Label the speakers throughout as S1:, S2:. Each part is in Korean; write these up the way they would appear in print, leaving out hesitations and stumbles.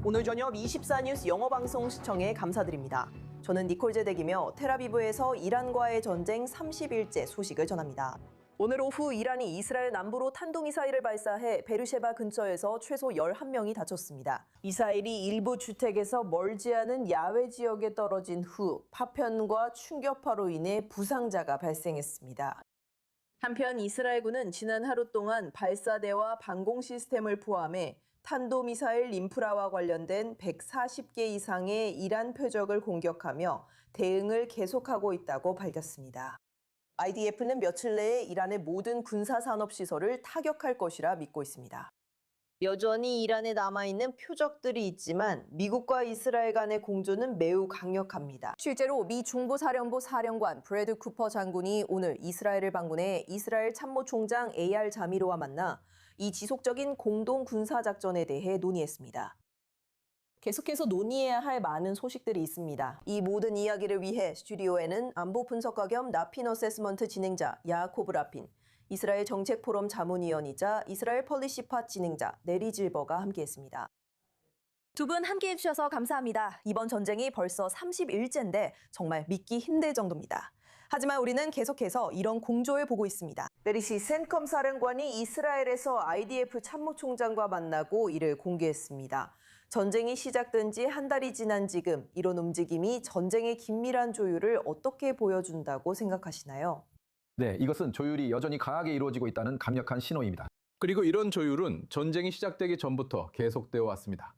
S1: 오늘 저녁 24뉴스 영어방송 시청에 감사드립니다. 저는 니콜 제덱이며 텔아비브에서 이란과의 전쟁 30일째 소식을 전합니다. 오늘 오후 이란이 이스라엘 남부로 탄도미사일을 발사해 베르셰바 근처에서 최소 11명이 다쳤습니다. 미사일이 일부 주택에서 멀지 않은 야외 지역에 떨어진 후 파편과 충격파로 인해 부상자가 발생했습니다. 한편 이스라엘군은 지난 하루 동안 발사대와 방공 시스템을 포함해 탄도미사일 인프라와 관련된 140개 이상의 이란 표적을 공격하며 대응을 계속하고 있다고 밝혔습니다. IDF는 며칠 내에 이란의 모든 군사산업시설을 타격할 것이라 믿고 있습니다. 여전히 이란에 남아있는 표적들이 있지만 미국과 이스라엘 간의 공조는 매우 강력합니다. 실제로 미 중부사령부 사령관 브래드 쿠퍼 장군이 오늘 이스라엘을 방문해 이스라엘 참모총장 AR 자미로와 만나 이 지속적인 공동 군사작전에 대해 논의했습니다. 계속해서 논의해야 할 많은 소식들이 있습니다. 이 모든 이야기를 위해 스튜디오에는 안보 분석가 겸 라핀 어세스먼트 진행자 야코브 라핀, 이스라엘 정책포럼 자문위원이자 이스라엘 폴리시팟 진행자 네리 질버가 함께했습니다. 두 분 함께해 주셔서 감사합니다. 이번 전쟁이 벌써 30일째인데 정말 믿기 힘들 정도입니다. 하지만 우리는 계속해서 이런 공조를 보고 있습니다. 네리 씨, 센컴 사령관이 이스라엘에서 IDF 참모총장과 만나고 이를 공개했습니다. 전쟁이 시작된 지 한 달이 지난 지금 이런 움직임이 전쟁의 긴밀한 조율을 어떻게 보여준다고 생각하시나요?
S2: 네, 이것은 조율이 여전히 강하게 이루어지고 있다는 강력한 신호입니다.
S3: 그리고 이런 조율은 전쟁이 시작되기 전부터 계속되어 왔습니다.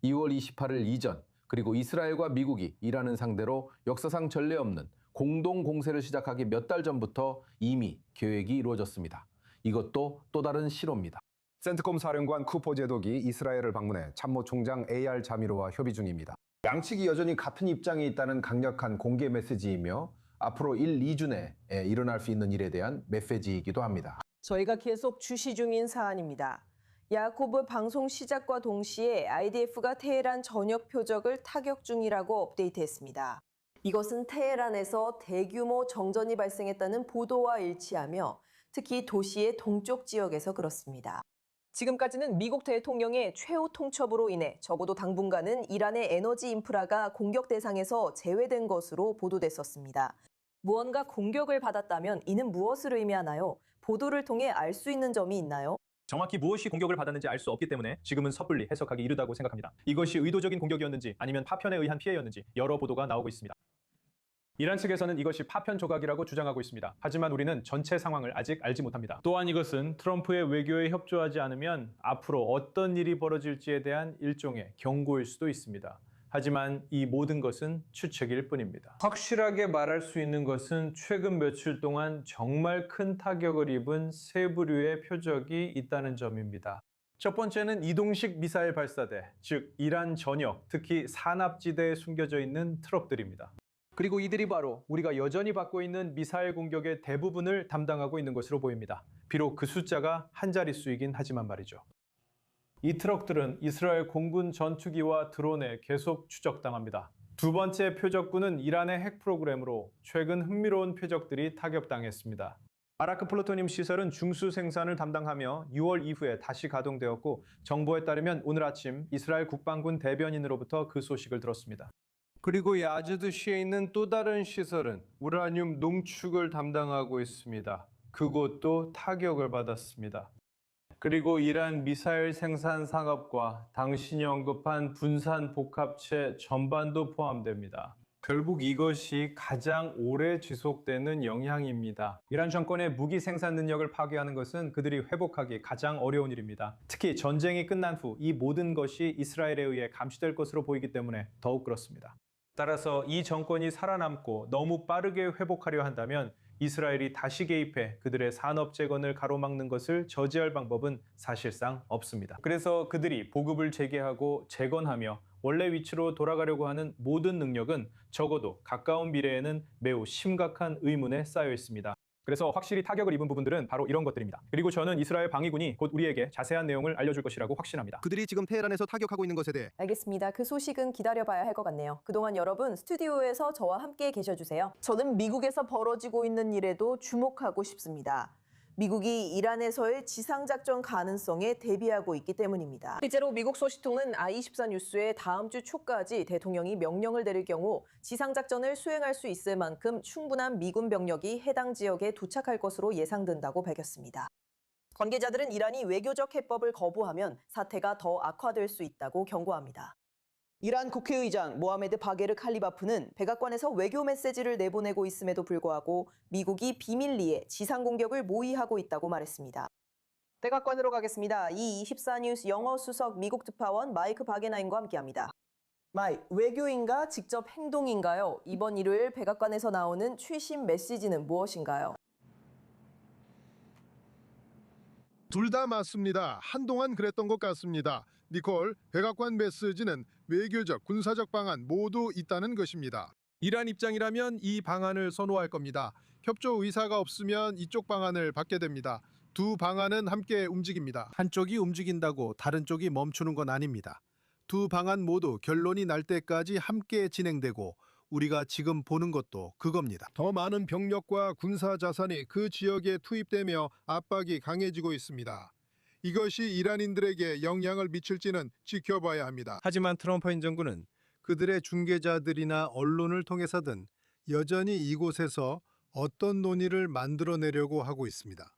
S3: 2월 28일 이전, 그리고 이스라엘과 미국이 이란을 상대로 역사상 전례 없는 공동 공세를 시작하기 몇 달 전부터 이미 계획이 이루어졌습니다. 이것도 또 다른 실호입니다.
S4: 센트콤 사령관 쿠퍼 제독이 이스라엘을 방문해 참모총장 AR 자미로와 협의 중입니다. 양측이 여전히 같은 입장에 있다는 강력한 공개 메시지이며 앞으로 1, 2주 내에 일어날 수 있는 일에 대한 메시지이기도 합니다.
S1: 저희가 계속 주시 중인 사안입니다. 야코브 방송 시작과 동시에 IDF가 테헤란 전역 표적을 타격 중이라고 업데이트했습니다. 이것은 테헤란에서 대규모 정전이 발생했다는 보도와 일치하며 특히 도시의 동쪽 지역에서 그렇습니다. 지금까지는 미국 대통령의 최후 통첩으로 인해 적어도 당분간은 이란의 에너지 인프라가 공격 대상에서 제외된 것으로 보도됐었습니다. 무언가 공격을 받았다면 이는 무엇을 의미하나요? 보도를 통해 알 수 있는 점이 있나요?
S5: 정확히 무엇이 공격을 받았는지 알 수 없기 때문에 지금은 섣불리 해석하기 이르다고 생각합니다. 이것이 의도적인 공격이었는지 아니면 파편에 의한 피해였는지 여러 보도가 나오고 있습니다. 이란 측에서는 이것이 파편 조각이라고 주장하고 있습니다. 하지만 우리는 전체 상황을 아직 알지 못합니다. 또한 이것은 트럼프의 외교에 협조하지 않으면 앞으로 어떤 일이 벌어질지에 대한 일종의 경고일 수도 있습니다. 하지만 이 모든 것은 추측일 뿐입니다. 확실하게 말할 수 있는 것은 최근 며칠 동안 정말 큰 타격을 입은 세 부류의 표적이 있다는 점입니다. 첫 번째는 이동식 미사일 발사대, 즉 이란 전역, 특히 산업지대에 숨겨져 있는 트럭들입니다. 그리고 이들이 바로 우리가 여전히 받고 있는 미사일 공격의 대부분을 담당하고 있는 것으로 보입니다. 비록 그 숫자가 한 자릿수이긴 하지만 말이죠. 이 트럭들은 이스라엘 공군 전투기와 드론에 계속 추적당합니다. 두 번째 표적군은 이란의 핵 프로그램으로 최근 흥미로운 표적들이 타격당했습니다. 아라크 플루토늄 시설은 중수 생산을 담당하며 6월 이후에 다시 가동되었고 정보에 따르면 오늘 아침 이스라엘 국방군 대변인으로부터 그 소식을 들었습니다. 그리고 야즈드시에 있는 또 다른 시설은 우라늄 농축을 담당하고 있습니다. 그곳도 타격을 받았습니다. 그리고 이란 미사일 생산 산업과 당신이 언급한 분산 복합체 전반도 포함됩니다. 결국 이것이 가장 오래 지속되는 영향입니다. 이란 정권의 무기 생산 능력을 파괴하는 것은 그들이 회복하기 가장 어려운 일입니다. 특히 전쟁이 끝난 후 이 모든 것이 이스라엘에 의해 감시될 것으로 보이기 때문에 더욱 그렇습니다. 따라서 이 정권이 살아남고 너무 빠르게 회복하려 한다면 이스라엘이 다시 개입해 그들의 산업 재건을 가로막는 것을 저지할 방법은 사실상 없습니다. 그래서 그들이 보급을 재개하고 재건하며 원래 위치로 돌아가려고 하는 모든 능력은 적어도 가까운 미래에는 매우 심각한 의문에 쌓여 있습니다. 그래서 확실히 타격을 입은 부분들은 바로 이런 것들입니다. 그리고 저는 이스라엘 방위군이 곧 우리에게 자세한 내용을 알려줄 것이라고 확신합니다.
S6: 그들이 지금 테헤란에서 타격하고 있는 것에 대해
S1: 알겠습니다. 그 소식은 기다려봐야 할 것 같네요. 그동안 여러분 스튜디오에서 저와 함께 계셔주세요. 저는 미국에서 벌어지고 있는 일에도 주목하고 싶습니다. 미국이 이란에서의 지상작전 가능성에 대비하고 있기 때문입니다. 실제로 미국 소식통은 i24 뉴스에 다음 주 초까지 대통령이 명령을 내릴 경우 지상작전을 수행할 수 있을 만큼 충분한 미군 병력이 해당 지역에 도착할 것으로 예상된다고 밝혔습니다. 관계자들은 이란이 외교적 해법을 거부하면 사태가 더 악화될 수 있다고 경고합니다. 이란 국회의장 모하메드 바게르 칼리바프는 백악관에서 외교 메시지를 내보내고 있음에도 불구하고 미국이 비밀리에 지상 공격을 모의하고 있다고 말했습니다. 백악관으로 가겠습니다. 이24 뉴스 영어 수석 미국 특파원 마이크 바게나인과 함께합니다. 마이크, 외교인가 직접 행동인가요? 이번 일요일 백악관에서 나오는 최신 메시지는 무엇인가요?
S7: 둘 다 맞습니다. 한동안 그랬던 것 같습니다. 니콜, 백악관 메시지는 외교적, 군사적 방안 모두 있다는 것입니다. 이란 입장이라면 이 방안을 선호할 겁니다. 협조 의사가 없으면 이쪽 방안을 받게 됩니다. 두 방안은 함께 움직입니다. 한쪽이 움직인다고 다른 쪽이 멈추는 건 아닙니다. 두 방안 모두 결론이 날 때까지 함께 진행되고 우리가 지금 보는 것도 그겁니다. 더 많은 병력과 군사 자산이 그 지역에 투입되며 압박이 강해지고 있습니다. 이것이 이란인들에게 영향을 미칠지는 지켜봐야 합니다. 하지만 트럼프 행정부는 그들의 중개자들이나 언론을 통해서든 여전히 이곳에서 어떤 논의를 만들어내려고 하고 있습니다.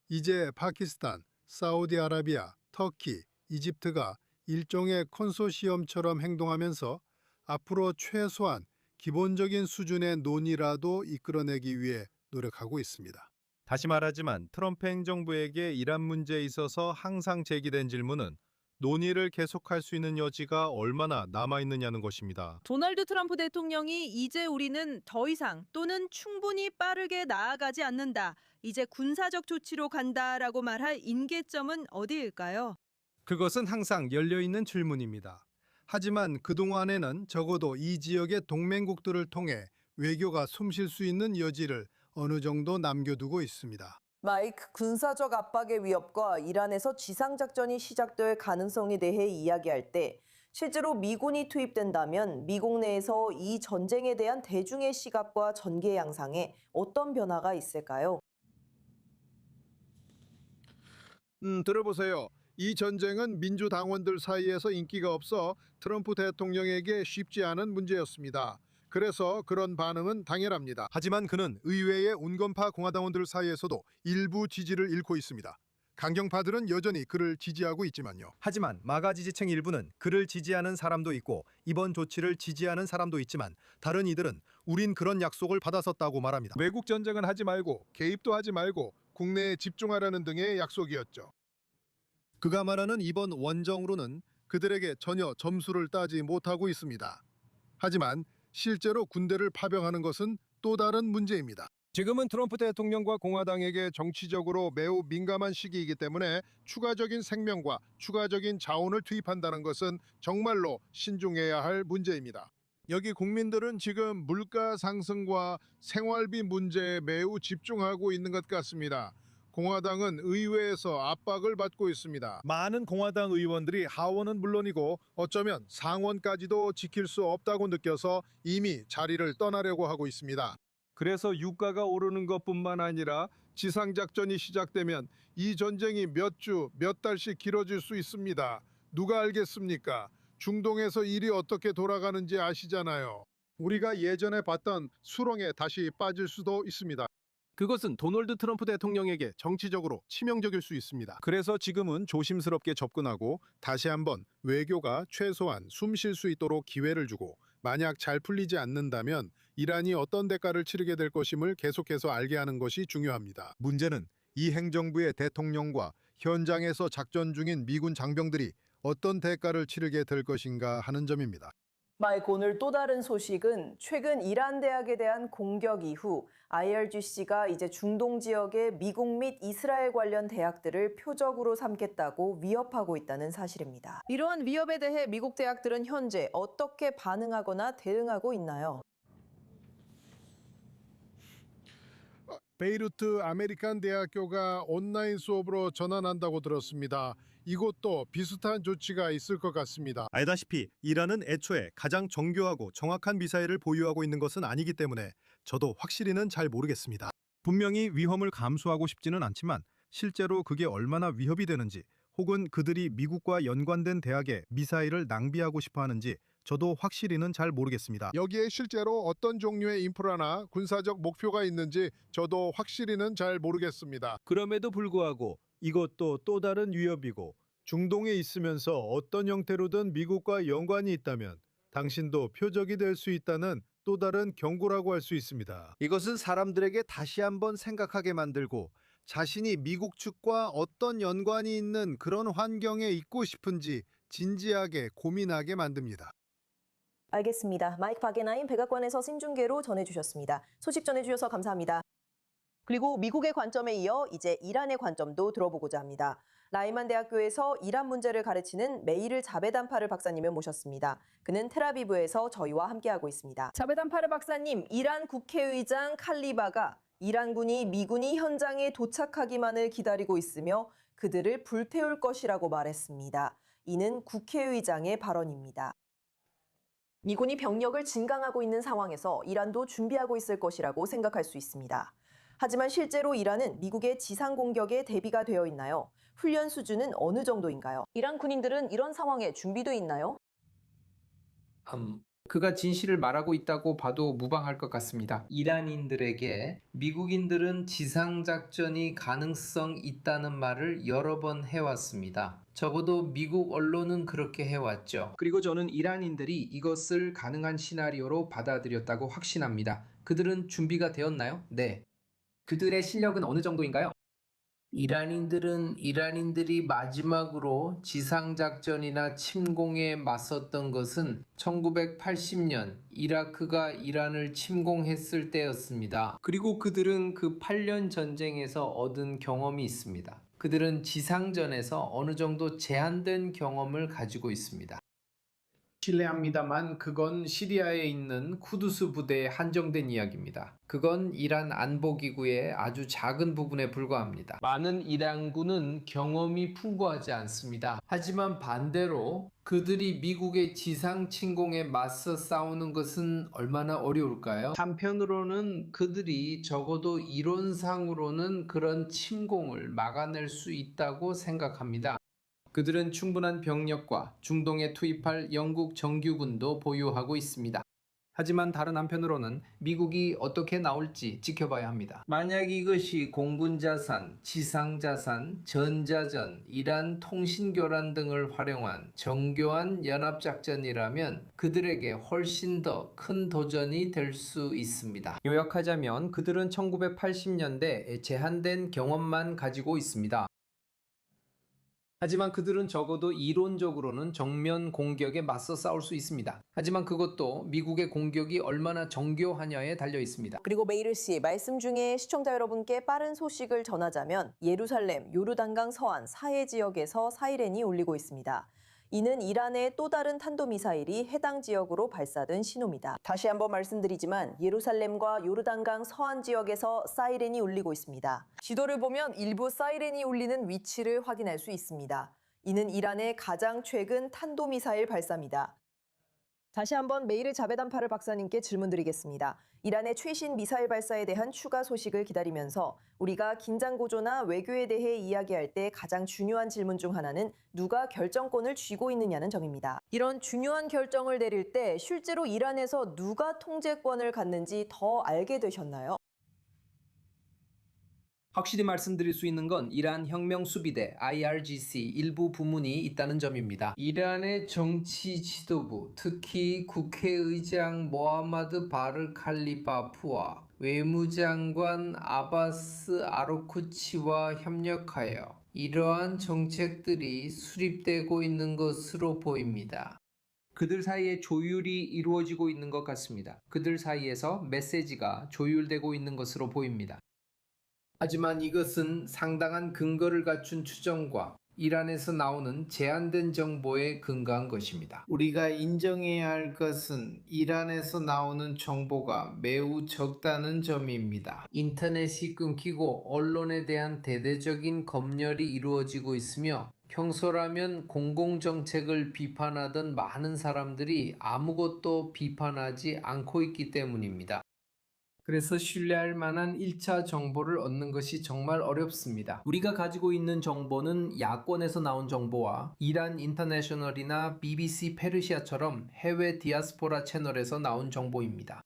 S7: 이제 파키스탄, 사우디아라비아, 터키, 이집트가 일종의 컨소시엄처럼 행동하면서 앞으로 최소한 기본적인 수준의 논의라도 이끌어내기 위해 노력하고 있습니다. 다시 말하지만 트럼프 행정부에게 이란 문제에 있어서 항상 제기된 질문은 논의를 계속할 수 있는 여지가 얼마나 남아있느냐는 것입니다.
S8: 도널드 트럼프 대통령이 이제 우리는 더 이상 또는 충분히 빠르게 나아가지 않는다. 이제 군사적 조치로 간다라고 말할 임계점은 어디일까요?
S7: 그것은 항상 열려있는 질문입니다. 하지만 그동안에는 적어도 이 지역의 동맹국들을 통해 외교가 숨쉴 수 있는 여지를 어느 정도 남겨두고 있습니다.
S1: 마이크, 군사적 압박의 위협과 이란에서 지상작전이 시작될 가능성에 대해 이야기할 때 실제로 미군이 투입된다면 미국 내에서 이 전쟁에 대한 대중의 시각과 전개 양상에 어떤 변화가 있을까요?
S7: 들어보세요. 이 전쟁은 민주당원들 사이에서 인기가 없어 트럼프 대통령에게 쉽지 않은 문제였습니다. 그래서 그런 반응은 당연합니다. 하지만 그는 의회의 온건파 공화당원들 사이에서도 일부 지지를 잃고 있습니다. 강경파들은 여전히 그를 지지하고 있지만요. 하지만 마가 지지층 일부는 그를 지지하는 사람도 있고 이번 조치를 지지하는 사람도 있지만 다른 이들은 우린 그런 약속을 받았었다고 말합니다. 외국 전쟁은 하지 말고 개입도 하지 말고 국내에 집중하라는 등의 약속이었죠. 그가 말하는 이번 원정으로는 그들에게 전혀 점수를 따지 못하고 있습니다. 하지만 실제로 군대를 파병하는 것은 또 다른 문제입니다. 지금은 트럼프 대통령과 공화당에게 정치적으로 매우 민감한 시기이기 때문에 추가적인 생명과 추가적인 자원을 투입한다는 것은 정말로 신중해야 할 문제입니다. 여기 국민들은 지금 물가 상승과 생활비 문제에 매우 집중하고 있는 것 같습니다. 공화당은 의회에서 압박을 받고 있습니다. 많은 공화당 의원들이 하원은 물론이고 어쩌면 상원까지도 지킬 수 없다고 느껴서 이미 자리를 떠나려고 하고 있습니다. 그래서 유가가 오르는 것뿐만 아니라 지상작전이 시작되면 이 전쟁이 몇 주, 몇 달씩 길어질 수 있습니다. 누가 알겠습니까? 중동에서 일이 어떻게 돌아가는지 아시잖아요. 우리가 예전에 봤던 수렁에 다시 빠질 수도 있습니다. 그것은 도널드 트럼프 대통령에게 정치적으로 치명적일 수 있습니다. 그래서 지금은 조심스럽게 접근하고 다시 한번 외교가 최소한 숨 쉴 수 있도록 기회를 주고 만약 잘 풀리지 않는다면 이란이 어떤 대가를 치르게 될 것임을 계속해서 알게 하는 것이 중요합니다. 문제는 이 행정부의 대통령과 현장에서 작전 중인 미군 장병들이 어떤 대가를 치르게 될 것인가 하는 점입니다.
S1: 마이크, 오늘 또 다른 소식은 최근 이란 대학에 대한 공격 이후 IRGC가 이제 중동 지역의 미국 및 이스라엘 관련 대학들을 표적으로 삼겠다고 위협하고 있다는 사실입니다. 이러한 위협에 대해 미국 대학들은 현재 어떻게 반응하거나 대응하고 있나요?
S7: 베이루트 아메리칸 대학교가 온라인 수업으로 전환한다고 들었습니다. 이곳도 비슷한 조치가 있을 것 같습니다. 알다시피 이란은 애초에 가장 정교하고 정확한 미사일을 보유하고 있는 것은 아니기 때문에 저도 확실히는 잘 모르겠습니다.
S6: 분명히 위험을 감수하고 싶지는 않지만 실제로 그게 얼마나 위협이 되는지 혹은 그들이 미국과 연관된 대학에 미사일을 낭비하고 싶어 하는지 저도 확실히는 잘 모르겠습니다.
S7: 여기에 실제로 어떤 종류의 인프라나 군사적 목표가 있는지 저도 확실히는 잘 모르겠습니다.
S9: 그럼에도 불구하고 이것도 또 다른 위협이고 중동에 있으면서 어떤 형태로든 미국과 연관이 있다면 당신도 표적이 될 수 있다는 또 다른 경고라고 할 수 있습니다. 이것은 사람들에게 다시 한번 생각하게 만들고 자신이 미국 측과 어떤 연관이 있는 그런 환경에 있고 싶은지 진지하게 고민하게 만듭니다.
S1: 알겠습니다. 마이크 박예나임 백악관에서 생중계로 전해주셨습니다. 소식 전해주셔서 감사합니다. 그리고 미국의 관점에 이어 이제 이란의 관점도 들어보고자 합니다. 라이만 대학교에서 이란 문제를 가르치는 메이를 자베단파르 박사님을 모셨습니다. 그는 텔아비브에서 저희와 함께하고 있습니다. 자베단파르 박사님, 이란 국회의장 칼리바가 이란군이 미군이 현장에 도착하기만을 기다리고 있으며 그들을 불태울 것이라고 말했습니다. 이는 국회의장의 발언입니다. 미군이 병력을 증강하고 있는 상황에서 이란도 준비하고 있을 것이라고 생각할 수 있습니다. 하지만 실제로 이란은 미국의 지상 공격에 대비가 되어 있나요? 훈련 수준은 어느 정도인가요? 이란 군인들은 이런 상황에 준비돼 있나요?
S10: 그가 진실을 말하고 있다고 봐도 무방할 것 같습니다. 이란인들에게 미국인들은 지상작전이 가능성 있다는 말을 여러 번 해왔습니다. 적어도 미국 언론은 그렇게 해왔죠. 그리고 저는 이란인들이 이것을 가능한 시나리오로 받아들였다고 확신합니다. 그들은 준비가 되었나요? 네. 그들의 실력은 어느 정도인가요? 이란인들이 마지막으로 지상작전이나 침공에 맞섰던 것은 1980년 이라크가 이란을 침공했을 때였습니다. 그리고 그들은 그 8년 전쟁에서 얻은 경험이 있습니다. 그들은 지상전에서 어느 정도 제한된 경험을 가지고 있습니다. 실례합니다만 그건 시리아에 있는 쿠두스 부대에 한정된 이야기입니다. 그건 이란 안보기구의 아주 작은 부분에 불과합니다. 많은 이란군은 경험이 풍부하지 않습니다. 하지만 반대로 그들이 미국의 지상 침공에 맞서 싸우는 것은 얼마나 어려울까요? 한편으로는 그들이 적어도 이론상으로는 그런 침공을 막아낼 수 있다고 생각합니다. 그들은 충분한 병력과 중동에 투입할 영국 정규군도 보유하고 있습니다. 하지만 다른 한편으로는 미국이 어떻게 나올지 지켜봐야 합니다. 만약 이것이 공군자산, 지상자산, 전자전, 이란 통신교란 등을 활용한 정교한 연합작전이라면 그들에게 훨씬 더 큰 도전이 될 수 있습니다. 요약하자면 그들은 1980년대 제한된 경험만 가지고 있습니다. 하지만 그들은 적어도 이론적으로는 정면 공격에 맞서 싸울 수 있습니다. 하지만 그것도 미국의 공격이 얼마나 정교하냐에 달려 있습니다.
S1: 그리고 메이르 씨, 말씀 중에 시청자 여러분께 빠른 소식을 전하자면 예루살렘, 요르단강 서안, 사해 지역에서 사이렌이 울리고 있습니다. 이는 이란의 또 다른 탄도미사일이 해당 지역으로 발사된 신호입니다. 다시 한번 말씀드리지만 예루살렘과 요르단강 서안 지역에서 사이렌이 울리고 있습니다. 지도를 보면 일부 사이렌이 울리는 위치를 확인할 수 있습니다. 이는 이란의 가장 최근 탄도미사일 발사입니다. 다시 한번 메이르 자베단파르 박사님께 질문드리겠습니다. 이란의 최신 미사일 발사에 대한 추가 소식을 기다리면서 우리가 긴장 구조나 외교에 대해 이야기할 때 가장 중요한 질문 중 하나는 누가 결정권을 쥐고 있느냐는 점입니다. 이런 중요한 결정을 내릴 때 실제로 이란에서 누가 통제권을 갖는지 더 알게 되셨나요?
S10: 확실히 말씀드릴 수 있는 건 이란 혁명수비대 IRGC 일부 부문이 있다는 점입니다. 이란의 정치 지도부, 특히 국회의장 모하마드 바르 칼리바프와 외무장관 아바스 아로쿠치와 협력하여 이러한 정책들이 수립되고 있는 것으로 보입니다. 그들 사이에 조율이 이루어지고 있는 것 같습니다. 그들 사이에서 메시지가 조율되고 있는 것으로 보입니다. 하지만 이것은 상당한 근거를 갖춘 추정과 이란에서 나오는 제한된 정보에 근거한 것입니다. 우리가 인정해야 할 것은 이란에서 나오는 정보가 매우 적다는 점입니다. 인터넷이 끊기고 언론에 대한 대대적인 검열이 이루어지고 있으며 평소라면 공공정책을 비판하던 많은 사람들이 아무것도 비판하지 않고 있기 때문입니다. 그래서 신뢰할 만한 1차 정보를 얻는 것이 정말 어렵습니다. 우리가 가지고 있는 정보는 야권에서 나온 정보와 이란 인터내셔널이나 BBC 페르시아처럼 해외 디아스포라 채널에서 나온 정보입니다.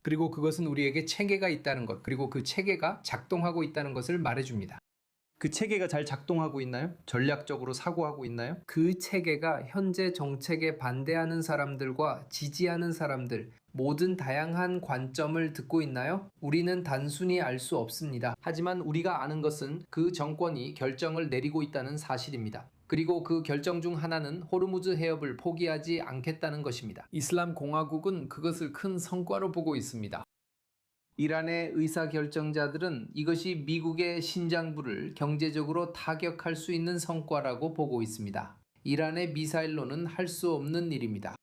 S10: 그리고 그것은 우리에게 체계가 있다는 것, 그리고 그 체계가 작동하고 있다는 것을 말해줍니다. 그 체계가 잘 작동하고 있나요? 전략적으로 사고하고 있나요? 그 체계가 현재 정책에 반대하는 사람들과 지지하는 사람들, 모든 다양한 관점을 듣고 있나요? 우리는 단순히 알 수 없습니다. 하지만 우리가 아는 것은 그 정권이 결정을 내리고 있다는 사실입니다. 그리고 그 결정 중 하나는 호르무즈 해협을 포기하지 않겠다는 것입니다. 이슬람 공화국은 그것을 큰 성과로 보고 있습니다. 이란의 의사결정자들은 이것이 미국의 신장부를 경제적으로 타격할 수 있는 성과라고 보고 있습니다. 이란의 미사일로는 할 수 없는 일입니다.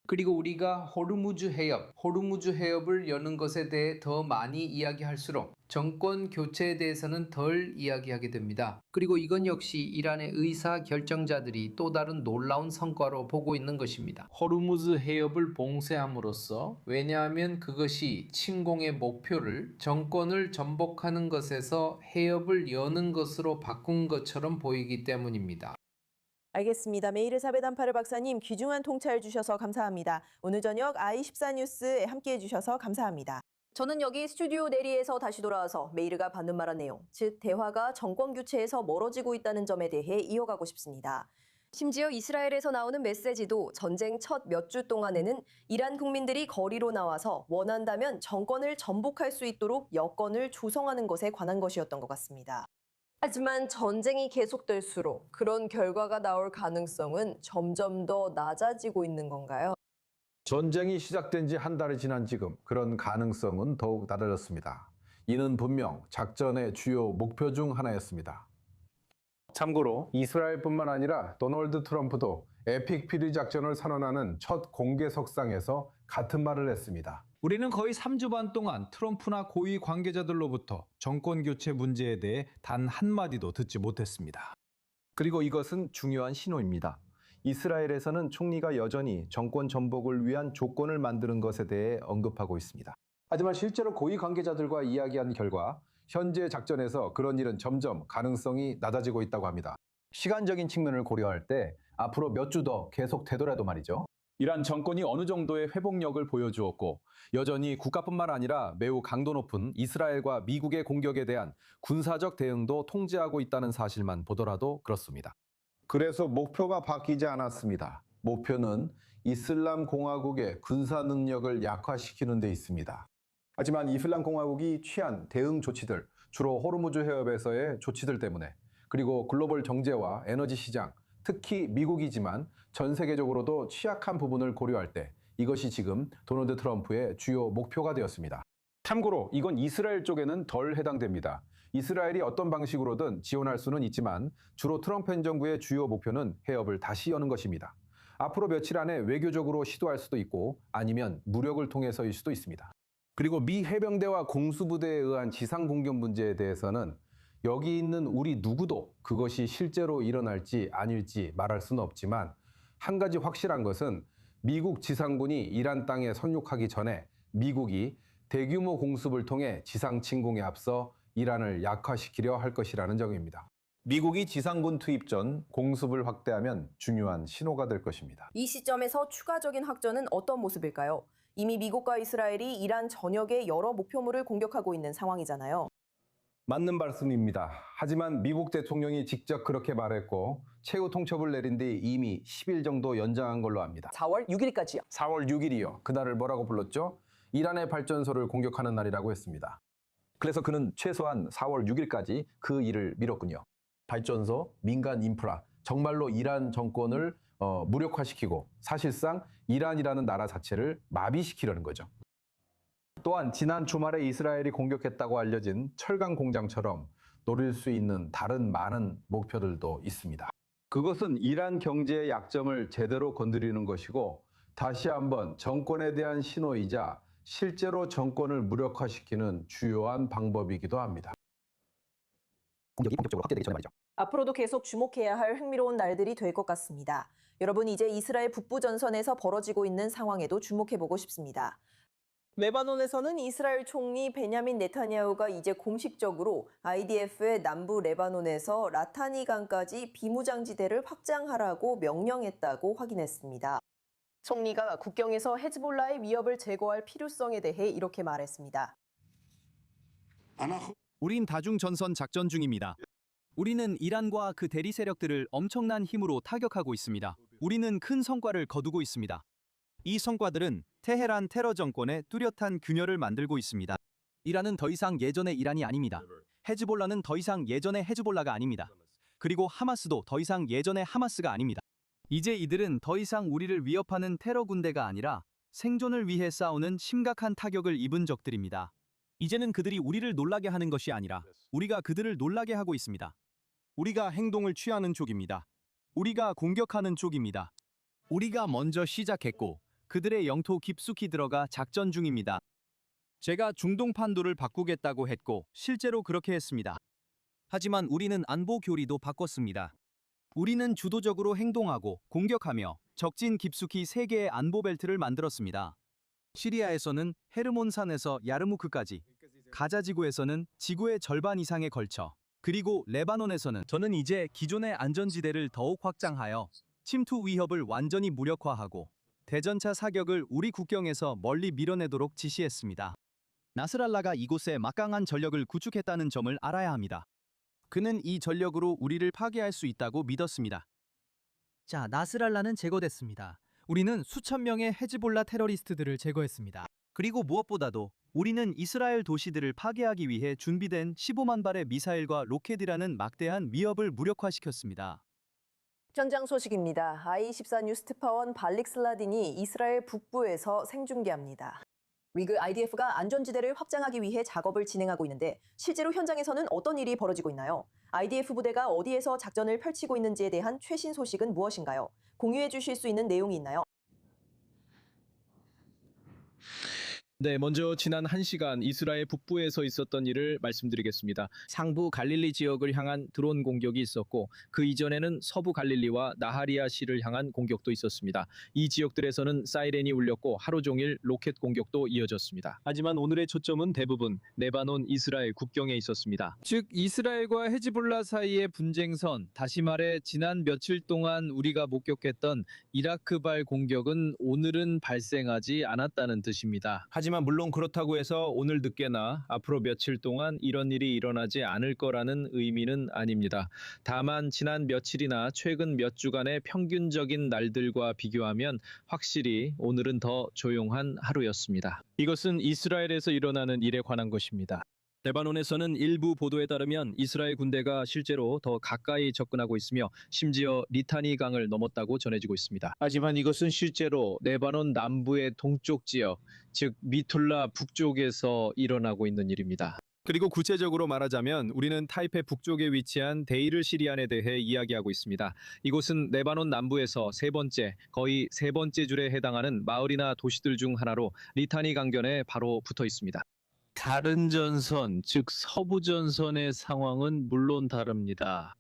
S10: 그리고 우리가 호르무즈 해협을 여는 것에 대해 더 많이 이야기할수록 정권 교체에 대해서는 덜 이야기하게 됩니다. 그리고 이건 역시 이란의 의사 결정자들이 또 다른 놀라운 성과로 보고 있는 것입니다. 호르무즈 해협을 봉쇄함으로써, 왜냐하면 그것이 침공의 목표를 정권을 전복하는 것에서 해협을 여는 것으로 바꾼 것처럼 보이기 때문입니다.
S1: 알겠습니다. 메이르사베 단파르 박사님 귀중한 통찰 주셔서 감사합니다. 오늘 저녁 i24 뉴스에 함께해 주셔서 감사합니다. 저는 여기 스튜디오 내리에서 다시 돌아와서 메이르가 반문말한 내용, 즉 대화가 정권 교체에서 멀어지고 있다는 점에 대해 이어가고 싶습니다. 심지어 이스라엘에서 나오는 메시지도 전쟁 첫 몇 주 동안에는 이란 국민들이 거리로 나와서 원한다면 정권을 전복할 수 있도록 여건을 조성하는 것에 관한 것이었던 것 같습니다. 하지만 전쟁이 계속될수록 그런 결과가 나올 가능성은 점점 더 낮아지고 있는 건가요?
S4: 전쟁이 시작된 지 한 달이 지난 지금 그런 가능성은 더욱 낮아졌습니다. 이는 분명 작전의 주요 목표 중 하나였습니다. 참고로 이스라엘뿐만 아니라 도널드 트럼프도 에픽 피리 작전을 선언하는 첫 공개석상에서 같은 말을 했습니다.
S11: 우리는 거의 3주 반 동안 트럼프나 고위 관계자들로부터 정권 교체 문제에 대해 단 한마디도 듣지 못했습니다.
S2: 그리고 이것은 중요한 신호입니다. 이스라엘에서는 총리가 여전히 정권 전복을 위한 조건을 만드는 것에 대해 언급하고 있습니다. 하지만 실제로 고위 관계자들과 이야기한 결과 현재 작전에서 그런 일은 점점 가능성이 낮아지고 있다고 합니다. 시간적인 측면을 고려할 때 앞으로 몇 주 더 계속되더라도 말이죠.
S3: 이란 정권이 어느 정도의 회복력을 보여주었고 여전히 국가뿐만 아니라 매우 강도 높은 이스라엘과 미국의 공격에 대한 군사적 대응도 통제하고 있다는 사실만 보더라도 그렇습니다.
S4: 그래서 목표가 바뀌지 않았습니다. 목표는 이슬람 공화국의 군사 능력을 약화시키는 데 있습니다. 하지만 이슬람 공화국이 취한 대응 조치들, 주로 호르무즈 해협에서의 조치들 때문에, 그리고 글로벌 정제와 에너지 시장, 특히 미국이지만 전 세계적으로도 취약한 부분을 고려할 때 이것이 지금 도널드 트럼프의 주요 목표가 되었습니다. 참고로 이건 이스라엘 쪽에는 덜 해당됩니다. 이스라엘이 어떤 방식으로든 지원할 수는 있지만 주로 트럼프 행정부의 주요 목표는 해협을 다시 여는 것입니다. 앞으로 며칠 안에 외교적으로 시도할 수도 있고 아니면 무력을 통해서일 수도 있습니다. 그리고 미 해병대와 공수부대에 의한 지상 공격 문제에 대해서는 여기 있는 우리 누구도 그것이 실제로 일어날지 아닐지 말할 수는 없지만 한 가지 확실한 것은 미국 지상군이 이란 땅에 선륙하기 전에 미국이 대규모 공습을 통해 지상 침공에 앞서 이란을 약화시키려 할 것이라는 점입니다. 미국이 지상군 투입 전 공습을 확대하면 중요한 신호가 될 것입니다.
S1: 이 시점에서 추가적인 확전은 어떤 모습일까요? 이미 미국과 이스라엘이 이란 전역의 여러 목표물을 공격하고 있는 상황이잖아요.
S4: 맞는 말씀입니다. 하지만 미국 대통령이 직접 그렇게 말했고 최후 통첩을 내린 뒤 이미 10일 정도 연장한 걸로 압니다.
S1: 4월 6일까지요.
S4: 4월 6일이요. 그날을 뭐라고 불렀죠? 이란의 발전소를 공격하는 날이라고 했습니다.
S2: 그래서 그는 최소한 4월 6일까지 그 일을 미뤘군요. 발전소, 민간 인프라, 정말로 이란 정권을 무력화시키고 사실상 이란이라는 나라 자체를 마비시키려는 거죠. 또한 지난 주말에 이스라엘이 공격했다고 알려진 철강 공장처럼 노릴 수 있는 다른 많은 목표들도 있습니다. 그것은 이란 경제의 약점을 제대로 건드리는 것이고 다시 한번 정권에 대한 신호이자 실제로 정권을 무력화시키는 주요한 방법이기도 합니다. 공격이 본격적으로 확대되기 전에 말이죠.
S1: 앞으로도 계속 주목해야 할 흥미로운 날들이 될 것 같습니다. 여러분, 이제 이스라엘 북부 전선에서 벌어지고 있는 상황에도 주목해보고 싶습니다. 레바논에서는 이스라엘 총리 베냐민 네타냐후가 이제 공식적으로 IDF의 남부 레바논에서 라타니 강까지 비무장지대를 확장하라고 명령했다고 확인했습니다. 총리가 국경에서 헤즈볼라의 위협을 제거할 필요성에 대해 이렇게 말했습니다.
S12: 우린 다중전선 작전 중입니다. 우리는 이란과 그 대리 세력들을 엄청난 힘으로 타격하고 있습니다. 우리는 큰 성과를 거두고 있습니다. 이 성과들은 테헤란 테러 정권의 뚜렷한 균열을 만들고 있습니다. 이란은 더 이상 예전의 이란이 아닙니다. 헤즈볼라는 더 이상 예전의 헤즈볼라가 아닙니다. 그리고 하마스도 더 이상 예전의 하마스가 아닙니다. 이제 이들은 더 이상 우리를 위협하는 테러 군대가 아니라 생존을 위해 싸우는 심각한 타격을 입은 적들입니다. 이제는 그들이 우리를 놀라게 하는 것이 아니라 우리가 그들을 놀라게 하고 있습니다. 우리가 행동을 취하는 쪽입니다. 우리가 공격하는 쪽입니다. 우리가 먼저 시작했고 그들의 영토 깊숙이 들어가 작전 중입니다. 제가 중동 판도를 바꾸겠다고 했고 실제로 그렇게 했습니다. 하지만 우리는 안보 교리도 바꿨습니다. 우리는 주도적으로 행동하고 공격하며 적진 깊숙이 3개의 안보 벨트를 만들었습니다. 시리아에서는 헤르몬산에서 야르무크까지, 가자 지구에서는 지구의 절반 이상에 걸쳐, 그리고 레바논에서는 저는 이제 기존의 안전지대를 더욱 확장하여 침투 위협을 완전히 무력화하고 대전차 사격을 우리 국경에서 멀리 밀어내도록 지시했습니다. 나스랄라가 이곳에 막강한 전력을 구축했다는 점을 알아야 합니다. 그는 이 전력으로 우리를 파괴할 수 있다고 믿었습니다. 자, 나스랄라는 제거됐습니다. 우리는 수천 명의 헤즈볼라 테러리스트들을 제거했습니다. 그리고 무엇보다도 우리는 이스라엘 도시들을 파괴하기 위해 준비된 15만 발의 미사일과 로켓이라는 막대한 위협을 무력화시켰습니다.
S1: 현장 소식입니다. I24 뉴스 특파원 발릭 슬라딘이 이스라엘 북부에서 생중계합니다. 위그 IDF가 안전지대를 확장하기 위해 작업을 진행하고 있는데 실제로 현장에서는 어떤 일이 벌어지고 있나요? IDF 부대가 어디에서 작전을 펼치고 있는지에 대한 최신 소식은 무엇인가요? 공유해 주실 수 있는 내용이 있나요?
S5: 네, 먼저 지난 1시간 이스라엘 북부에서 있었던 일을 말씀드리겠습니다. 상부 갈릴리 지역을 향한 드론 공격이 있었고 그 이전에는 서부 갈릴리와 나하리아시를 향한 공격도 있었습니다. 이 지역들에서는 사이렌이 울렸고 하루 종일 로켓 공격도 이어졌습니다. 하지만 오늘의 초점은 대부분 레바논 이스라엘 국경에 있었습니다.
S10: 즉 이스라엘과 헤즈볼라 사이의 분쟁선, 다시 말해 지난 며칠 동안 우리가 목격했던 이라크발 공격은 오늘은 발생하지 않았다는 뜻입니다.
S5: 하지만 물론 그렇다고 해서 오늘 늦게나 앞으로 며칠 동안 이런 일이 일어나지 않을 거라는 의미는 아닙니다. 다만 지난 며칠이나 최근 몇 주간의 평균적인 날들과 비교하면 확실히 오늘은 더 조용한 하루였습니다. 이것은 이스라엘에서 일어나는 일에 관한 것입니다. 레바논에서는 일부 보도에 따르면 이스라엘 군대가 실제로 더 가까이 접근하고 있으며 심지어 리타니 강을 넘었다고 전해지고 있습니다. 하지만 이것은 실제로 레바논 남부의 동쪽 지역, 즉 미툴라 북쪽에서 일어나고 있는 일입니다. 그리고 구체적으로 말하자면 우리는 타이페 북쪽에 위치한 데이르 시리안에 대해 이야기하고 있습니다. 이곳은 레바논 남부에서 거의 세 번째 줄에 해당하는 마을이나 도시들 중 하나로 리타니 강변에 바로 붙어 있습니다. 다른 전선, 즉 서부 전선의 상황은 물론 다릅니다.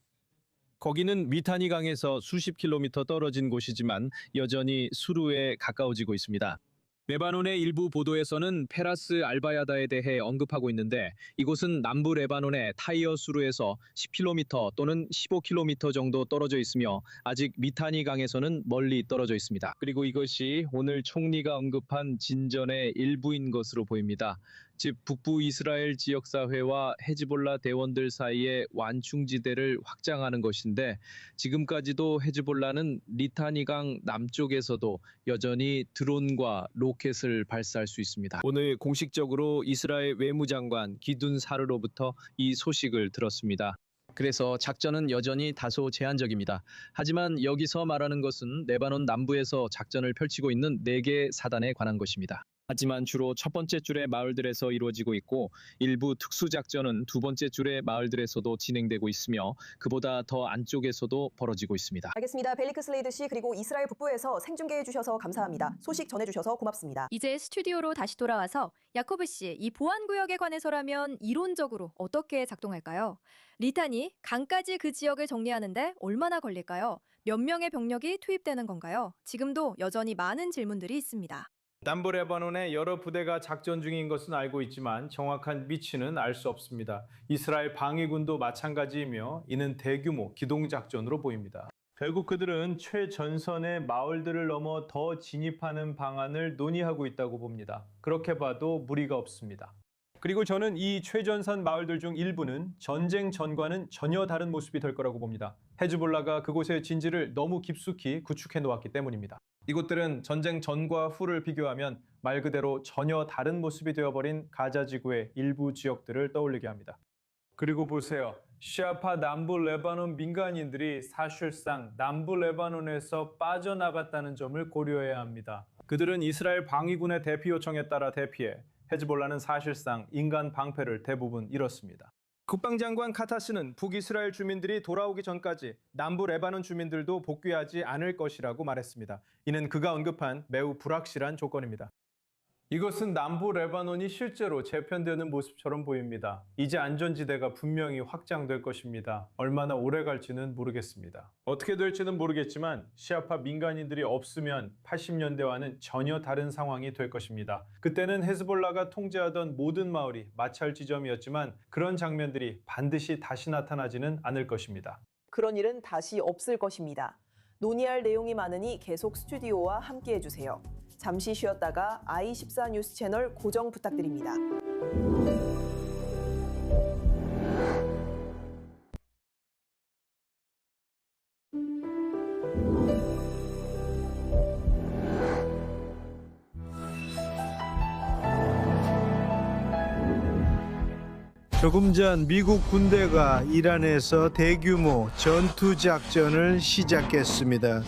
S5: 거기는 미타니 강에서 수십 킬로미터 떨어진 곳이지만 여전히 수루에 가까워지고 있습니다. 레바논의 일부 보도에서는 페라스 알바야다에 대해 언급하고 있는데 이곳은 남부 레바논의 타이어 수루에서 10km 또는 15km 정도 떨어져 있으며 아직 미타니 강에서는 멀리 떨어져 있습니다. 그리고 이것이 오늘 총리가 언급한 진전의 일부인 것으로 보입니다. 즉 북부 이스라엘 지역사회와 헤즈볼라 대원들 사이의 완충지대를 확장하는 것인데 지금까지도 헤즈볼라는 리타니강 남쪽에서도 여전히 드론과 로켓을 발사할 수 있습니다. 오늘 공식적으로 이스라엘 외무장관 기둔 사르로부터 이 소식을 들었습니다. 그래서 작전은 여전히 다소 제한적입니다. 하지만 여기서 말하는 것은 레바논 남부에서 작전을 펼치고 있는 4개 사단에 관한 것입니다. 하지만 주로 첫 번째 줄의 마을들에서 이루어지고 있고 일부 특수작전은 두 번째 줄의 마을들에서도 진행되고 있으며 그보다 더 안쪽에서도 벌어지고 있습니다.
S1: 알겠습니다. 벨리크 슬레이드 씨 그리고 이스라엘 북부에서 생중계해 주셔서 감사합니다. 소식 전해주셔서 고맙습니다.
S13: 이제 스튜디오로 다시 돌아와서 야코브 씨, 이 보안구역에 관해서라면 이론적으로 어떻게 작동할까요? 리타니, 강까지 그 지역을 정리하는데 얼마나 걸릴까요? 몇 명의 병력이 투입되는 건가요? 지금도 여전히 많은 질문들이 있습니다.
S5: 남부 레바논에 여러 부대가 작전 중인 것은 알고 있지만 정확한 위치는 알 수 없습니다. 이스라엘 방위군도 마찬가지이며 이는 대규모 기동작전으로 보입니다. 결국 그들은 최전선의 마을들을 넘어 더 진입하는 방안을 논의하고 있다고 봅니다. 그렇게 봐도 무리가 없습니다. 그리고 저는 이 최전선 마을들 중 일부는 전쟁 전과는 전혀 다른 모습이 될 거라고 봅니다. 헤즈볼라가 그곳의 진지를 너무 깊숙이 구축해 놓았기 때문입니다. 이곳들은 전쟁 전과 후를 비교하면 말 그대로 전혀 다른 모습이 되어버린 가자 지구의 일부 지역들을 떠올리게 합니다. 그리고 보세요. 시아파 남부 레바논 민간인들이 사실상 남부 레바논에서 빠져나갔다는 점을 고려해야 합니다. 그들은 이스라엘 방위군의 대피 요청에 따라 대피해 헤즈볼라는 사실상 인간 방패를 대부분 잃었습니다. 국방장관 카타스는 북이스라엘 주민들이 돌아오기 전까지 남부 레바논 주민들도 복귀하지 않을 것이라고 말했습니다. 이는 그가 언급한 매우 불확실한 조건입니다. 이것은 남부 레바논이 실제로 재편되는 모습처럼 보입니다. 이제 안전지대가 분명히 확장될 것입니다. 얼마나 오래 갈지는 모르겠습니다. 어떻게 될지는 모르겠지만 시아파 민간인들이 없으면 80년대와는 전혀 다른 상황이 될 것입니다. 그때는 헤즈볼라가 통제하던 모든 마을이 마찰 지점이었지만 그런 장면들이 반드시 다시 나타나지는 않을 것입니다.
S1: 그런 일은 다시 없을 것입니다. 논의할 내용이 많으니 계속 스튜디오와 함께해 주세요. 잠시 쉬었다가 i14 뉴스 채널 고정 부탁드립니다.
S9: 조금 전 미국 군대가 이란에서 대규모 전투 작전을 시작했습니다.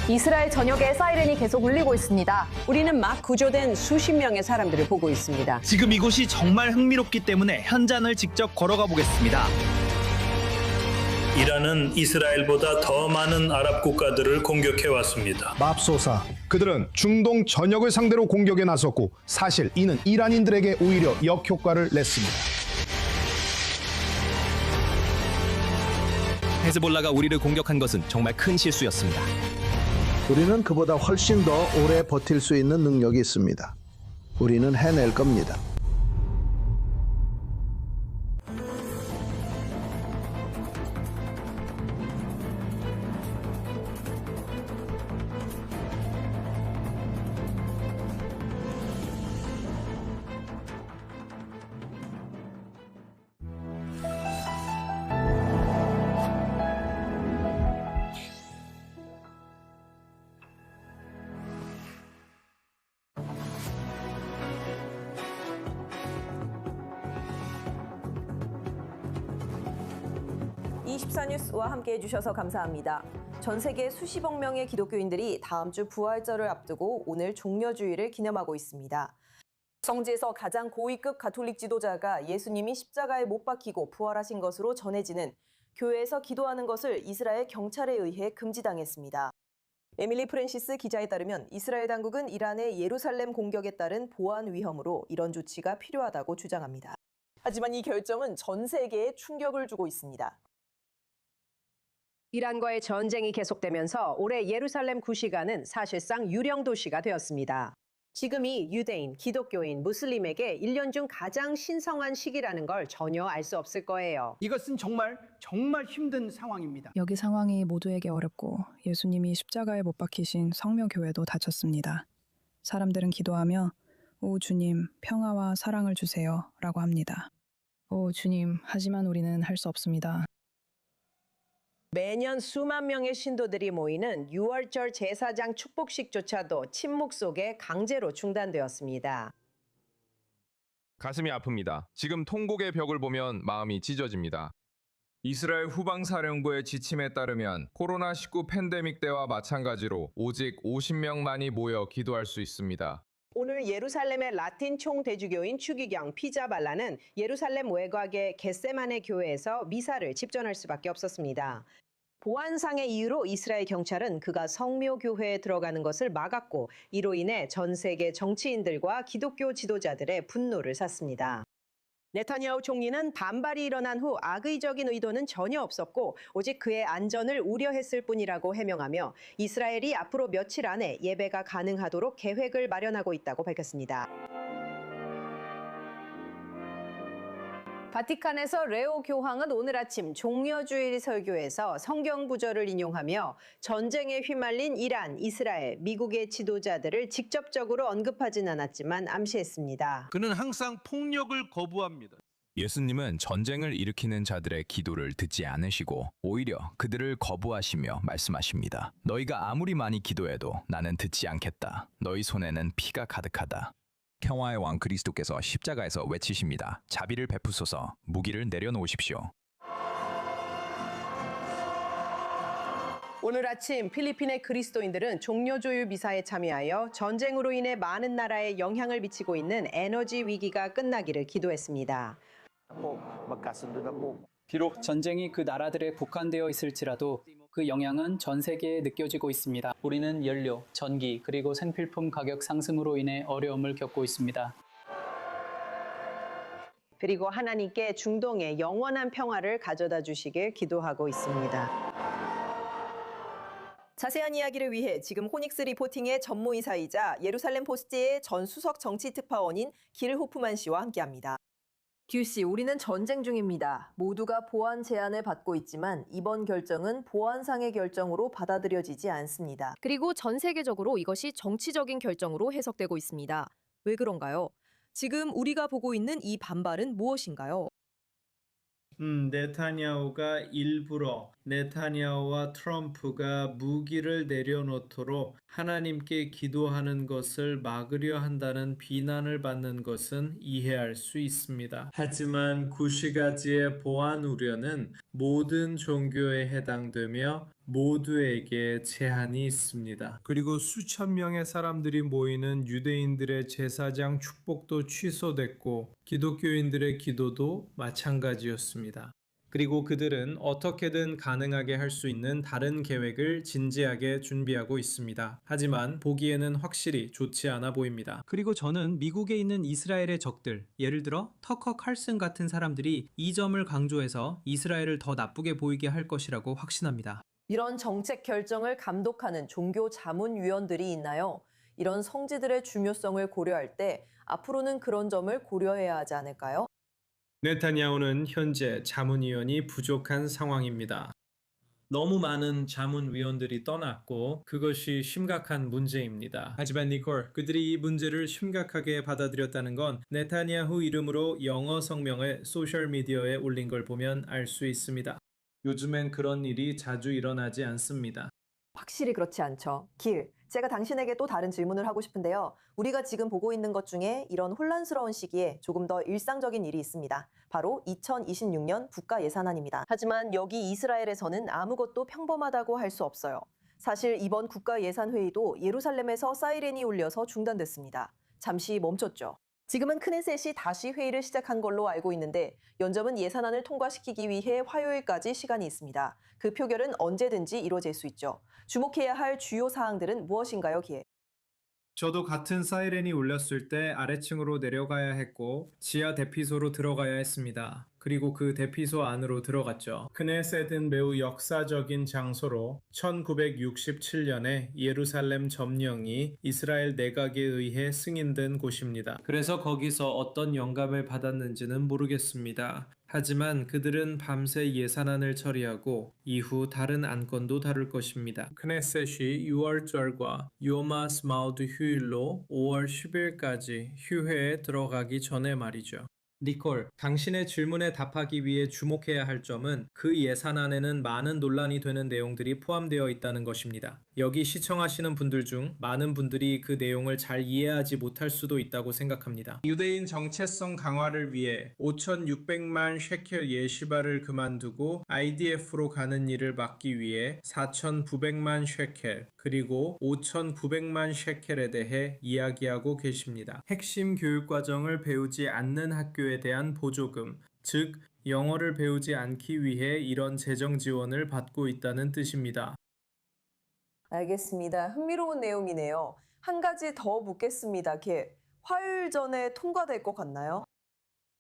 S14: 이스라엘 전역에 사이렌이 계속 울리고 있습니다. 우리는 막 구조된 수십 명의 사람들을 보고 있습니다.
S12: 지금 이곳이 정말 흥미롭기 때문에 현장을 직접 걸어가 보겠습니다.
S15: 이란은 이스라엘보다 더 많은 아랍 국가들을 공격해 왔습니다.
S7: 맙소사. 그들은 중동 전역을 상대로 공격에 나섰고 사실 이는 이란인들에게 오히려 역효과를 냈습니다.
S12: 헤즈볼라가 우리를 공격한 것은 정말 큰 실수였습니다.
S16: 우리는 그보다 훨씬 더 오래 버틸 수 있는 능력이 있습니다. 우리는 해낼 겁니다.
S1: i14 뉴스와 함께해 주셔서 감사합니다. 전 세계 수십억 명의 기독교인들이 다음 주 부활절을 앞두고 오늘 종려주의를 기념하고 있습니다. 성지에서 가장 고위급 가톨릭 지도자가 예수님이 십자가에 못 박히고 부활하신 것으로 전해지는 교회에서 기도하는 것을 이스라엘 경찰에 의해 금지당했습니다. 에밀리 프랜시스 기자에 따르면 이스라엘 당국은 이란의 예루살렘 공격에 따른 보안 위험으로 이런 조치가 필요하다고 주장합니다. 하지만 이 결정은 전 세계에 충격을 주고 있습니다.
S14: 이란과의 전쟁이 계속되면서 올해 예루살렘 구시가는 사실상 유령 도시가 되었습니다. 지금이 유대인, 기독교인, 무슬림에게 1년 중 가장 신성한 시기라는 걸 전혀 알 수 없을 거예요.
S17: 이것은 정말 힘든 상황입니다.
S18: 여기 상황이 모두에게 어렵고 예수님이 십자가에 못 박히신 성묘교회도 다쳤습니다. 사람들은 기도하며 오 주님 평화와 사랑을 주세요 라고 합니다. 오 주님 하지만 우리는 할 수 없습니다.
S14: 매년 수만 명의 신도들이 모이는 6월절 제사장 축복식조차도 침묵 속에 강제로 중단되었습니다.
S19: 가슴이 아픕니다. 지금 통곡의 벽을 보면 마음이 찢어집니다. 이스라엘 후방사령부의 지침에 따르면 코로나19 팬데믹 때와 마찬가지로 오직 50명만이 모여 기도할 수 있습니다.
S14: 오늘 예루살렘의 라틴 총대주교인 추기경 피자발라는 예루살렘 외곽의 겟세마네 교회에서 미사를 집전할 수밖에 없었습니다. 보안상의 이유로 이스라엘 경찰은 그가 성묘교회에 들어가는 것을 막았고 이로 인해 전 세계 정치인들과 기독교 지도자들의 분노를 샀습니다. 네타냐후 총리는 반발이 일어난 후 악의적인 의도는 전혀 없었고 오직 그의 안전을 우려했을 뿐이라고 해명하며 이스라엘이 앞으로 며칠 안에 예배가 가능하도록 계획을 마련하고 있다고 밝혔습니다. 바티칸에서 레오 교황은 오늘 아침 종려주일 설교에서 성경 구절을 인용하며 전쟁에 휘말린 이란, 이스라엘, 미국의 지도자들을 직접적으로 언급하진 않았지만 암시했습니다.
S20: 그는 항상 폭력을 거부합니다.
S21: 예수님은 전쟁을 일으키는 자들의 기도를 듣지 않으시고 오히려 그들을 거부하시며 말씀하십니다. 너희가 아무리 많이 기도해도 나는 듣지 않겠다. 너희 손에는 피가 가득하다. 평화의 왕 그리스도께서 십자가에서 외치십니다. 자비를 베푸소서, 무기를 내려놓으십시오.
S14: 오늘 아침 필리핀의 그리스도인들은 종려조율 미사에 참여하여 전쟁으로 인해 많은 나라에 영향을 미치고 있는 에너지 위기가 끝나기를 기도했습니다.
S22: 비록 전쟁이 그 나라들에 복한되어 있을지라도 그 영향은 전 세계에 느껴지고 있습니다. 우리는 연료, 전기, 그리고 생필품 가격 상승으로 인해 어려움을 겪고 있습니다.
S14: 그리고 하나님께 중동에 영원한 평화를 가져다 주시길 기도하고 있습니다.
S1: 자세한 이야기를 위해 지금 호닉스 리포팅의 전무이사이자 예루살렘 포스트의 전 수석 정치특파원인 길 호프만 씨와 함께합니다. 길 씨, 우리는 전쟁 중입니다. 모두가 보안 제한을 받고 있지만 이번 결정은 보안상의 결정으로 받아들여지지 않습니다.
S13: 그리고 전 세계적으로 이것이 정치적인 결정으로 해석되고 있습니다.
S1: 왜 그런가요? 지금 우리가 보고 있는 이 반발은 무엇인가요?
S5: 네타냐후가 일부러 네타냐후와 트럼프가 무기를 내려놓도록 하나님께 기도하는 것을 막으려 한다는 비난을 받는 것은 이해할 수 있습니다. 하지만 구시가지의 보안 우려는 모든 종교에 해당되며 모두에게 제한이 있습니다. 그리고 수천 명의 사람들이 모이는 유대인들의 제사장 축복도 취소됐고 기독교인들의 기도도 마찬가지였습니다. 그리고 그들은 어떻게든 가능하게 할 수 있는 다른 계획을 진지하게 준비하고 있습니다. 하지만 보기에는 확실히 좋지 않아 보입니다.
S23: 그리고 저는 미국에 있는 이스라엘의 적들, 예를 들어 터커 칼슨 같은 사람들이 이 점을 강조해서 이스라엘을 더 나쁘게 보이게 할 것이라고 확신합니다.
S1: 이런 정책 결정을 감독하는 종교 자문위원들이 있나요? 이런 성지들의 중요성을 고려할 때 앞으로는 그런 점을 고려해야 하지 않을까요?
S5: 네타냐후는 현재 자문위원이 부족한 상황입니다. 너무 많은 자문위원들이 떠났고 그것이 심각한 문제입니다. 하지만 니콜, 그들이 이 문제를 심각하게 받아들였다는 건 네타냐후 이름으로 영어 성명을 소셜미디어에 올린 걸 보면 알 수 있습니다. 요즘엔 그런 일이 자주 일어나지 않습니다.
S1: 확실히 그렇지 않죠. 길, 제가 당신에게 또 다른 질문을 하고 싶은데요. 우리가 지금 보고 있는 것 중에 이런 혼란스러운 시기에 조금 더 일상적인 일이 있습니다. 바로 2026년 국가 예산안입니다. 하지만 여기 이스라엘에서는 아무것도 평범하다고 할 수 없어요. 사실 이번 국가 예산 회의도 예루살렘에서 사이렌이 울려서 중단됐습니다. 잠시 멈췄죠. 지금은 크네셋이 다시 회의를 시작한 걸로 알고 있는데 연점은 예산안을 통과시키기 위해 화요일까지 시간이 있습니다. 그 표결은 언제든지 이루어질 수 있죠. 주목해야 할 주요 사항들은 무엇인가요, 기회?
S5: 저도 같은 사이렌이 울렸을 때 아래층으로 내려가야 했고 지하 대피소로 들어가야 했습니다. 그리고 그 대피소 안으로 들어갔죠. 크네셋은 매우 역사적인 장소로 1967년에 예루살렘 점령이 이스라엘 내각에 의해 승인된 곳입니다. 그래서 거기서 어떤 영감을 받았는지는 모르겠습니다. 하지만 그들은 밤새 예산안을 처리하고 이후 다른 안건도 다룰 것입니다. 크네셋이 6월절과 요마 스마우드 휴일로 5월 10일까지 휴회에 들어가기 전에 말이죠. 니콜, 당신의 질문에 답하기 위해 주목해야 할 점은 그 예산안에는 많은 논란이 되는 내용들이 포함되어 있다는 것입니다. 여기 시청하시는 분들 중 많은 분들이 그 내용을 잘 이해하지 못할 수도 있다고 생각합니다. 유대인 정체성 강화를 위해 5,600만 셰켈 예시바를 그만두고 IDF로 가는 일을 막기 위해 4,900만 셰켈 그리고 5,900만 셰켈에 대해 이야기하고 계십니다. 핵심 교육과정을 배우지 않는 학교에 대한 보조금, 즉 영어를 배우지 않기 위해 이런 재정 지원을 받고 있다는 뜻입니다.
S1: 알겠습니다. 흥미로운 내용이네요. 한 가지 더 묻겠습니다. 화요일 전에 통과될 것 같나요?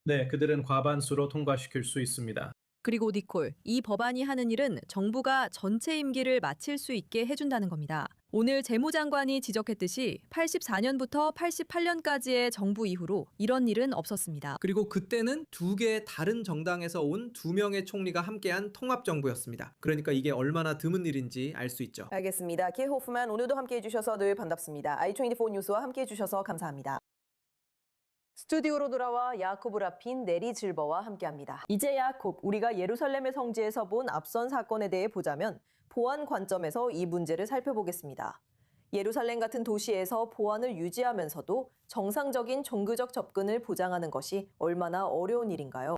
S5: 네, 그들은 과반수로 통과시킬 수 있습니다.
S1: 그리고 니콜, 이 법안이 하는 일은 정부가 전체 임기를 마칠 수 있게 해준다는 겁니다. 오늘 재무장관이 지적했듯이 84년부터 88년까지의 정부 이후로 이런 일은 없었습니다.
S23: 그리고 그때는 두 개의 다른 정당에서 온 두 명의 총리가 함께한 통합정부였습니다. 그러니까 이게 얼마나 드문 일인지 알 수 있죠.
S1: 알겠습니다. 키 호프만 오늘도 함께해 주셔서 늘 반갑습니다. i24 뉴스와 함께해 주셔서 감사합니다. 스튜디오로 돌아와 야코브 라핀, 네리 질버와 함께합니다. 이제 야콥, 우리가 예루살렘의 성지에서 본 앞선 사건에 대해 보자면 보안 관점에서 이 문제를 살펴보겠습니다. 예루살렘 같은 도시에서 보안을 유지하면서도 정상적인 종교적 접근을 보장하는 것이 얼마나 어려운 일인가요?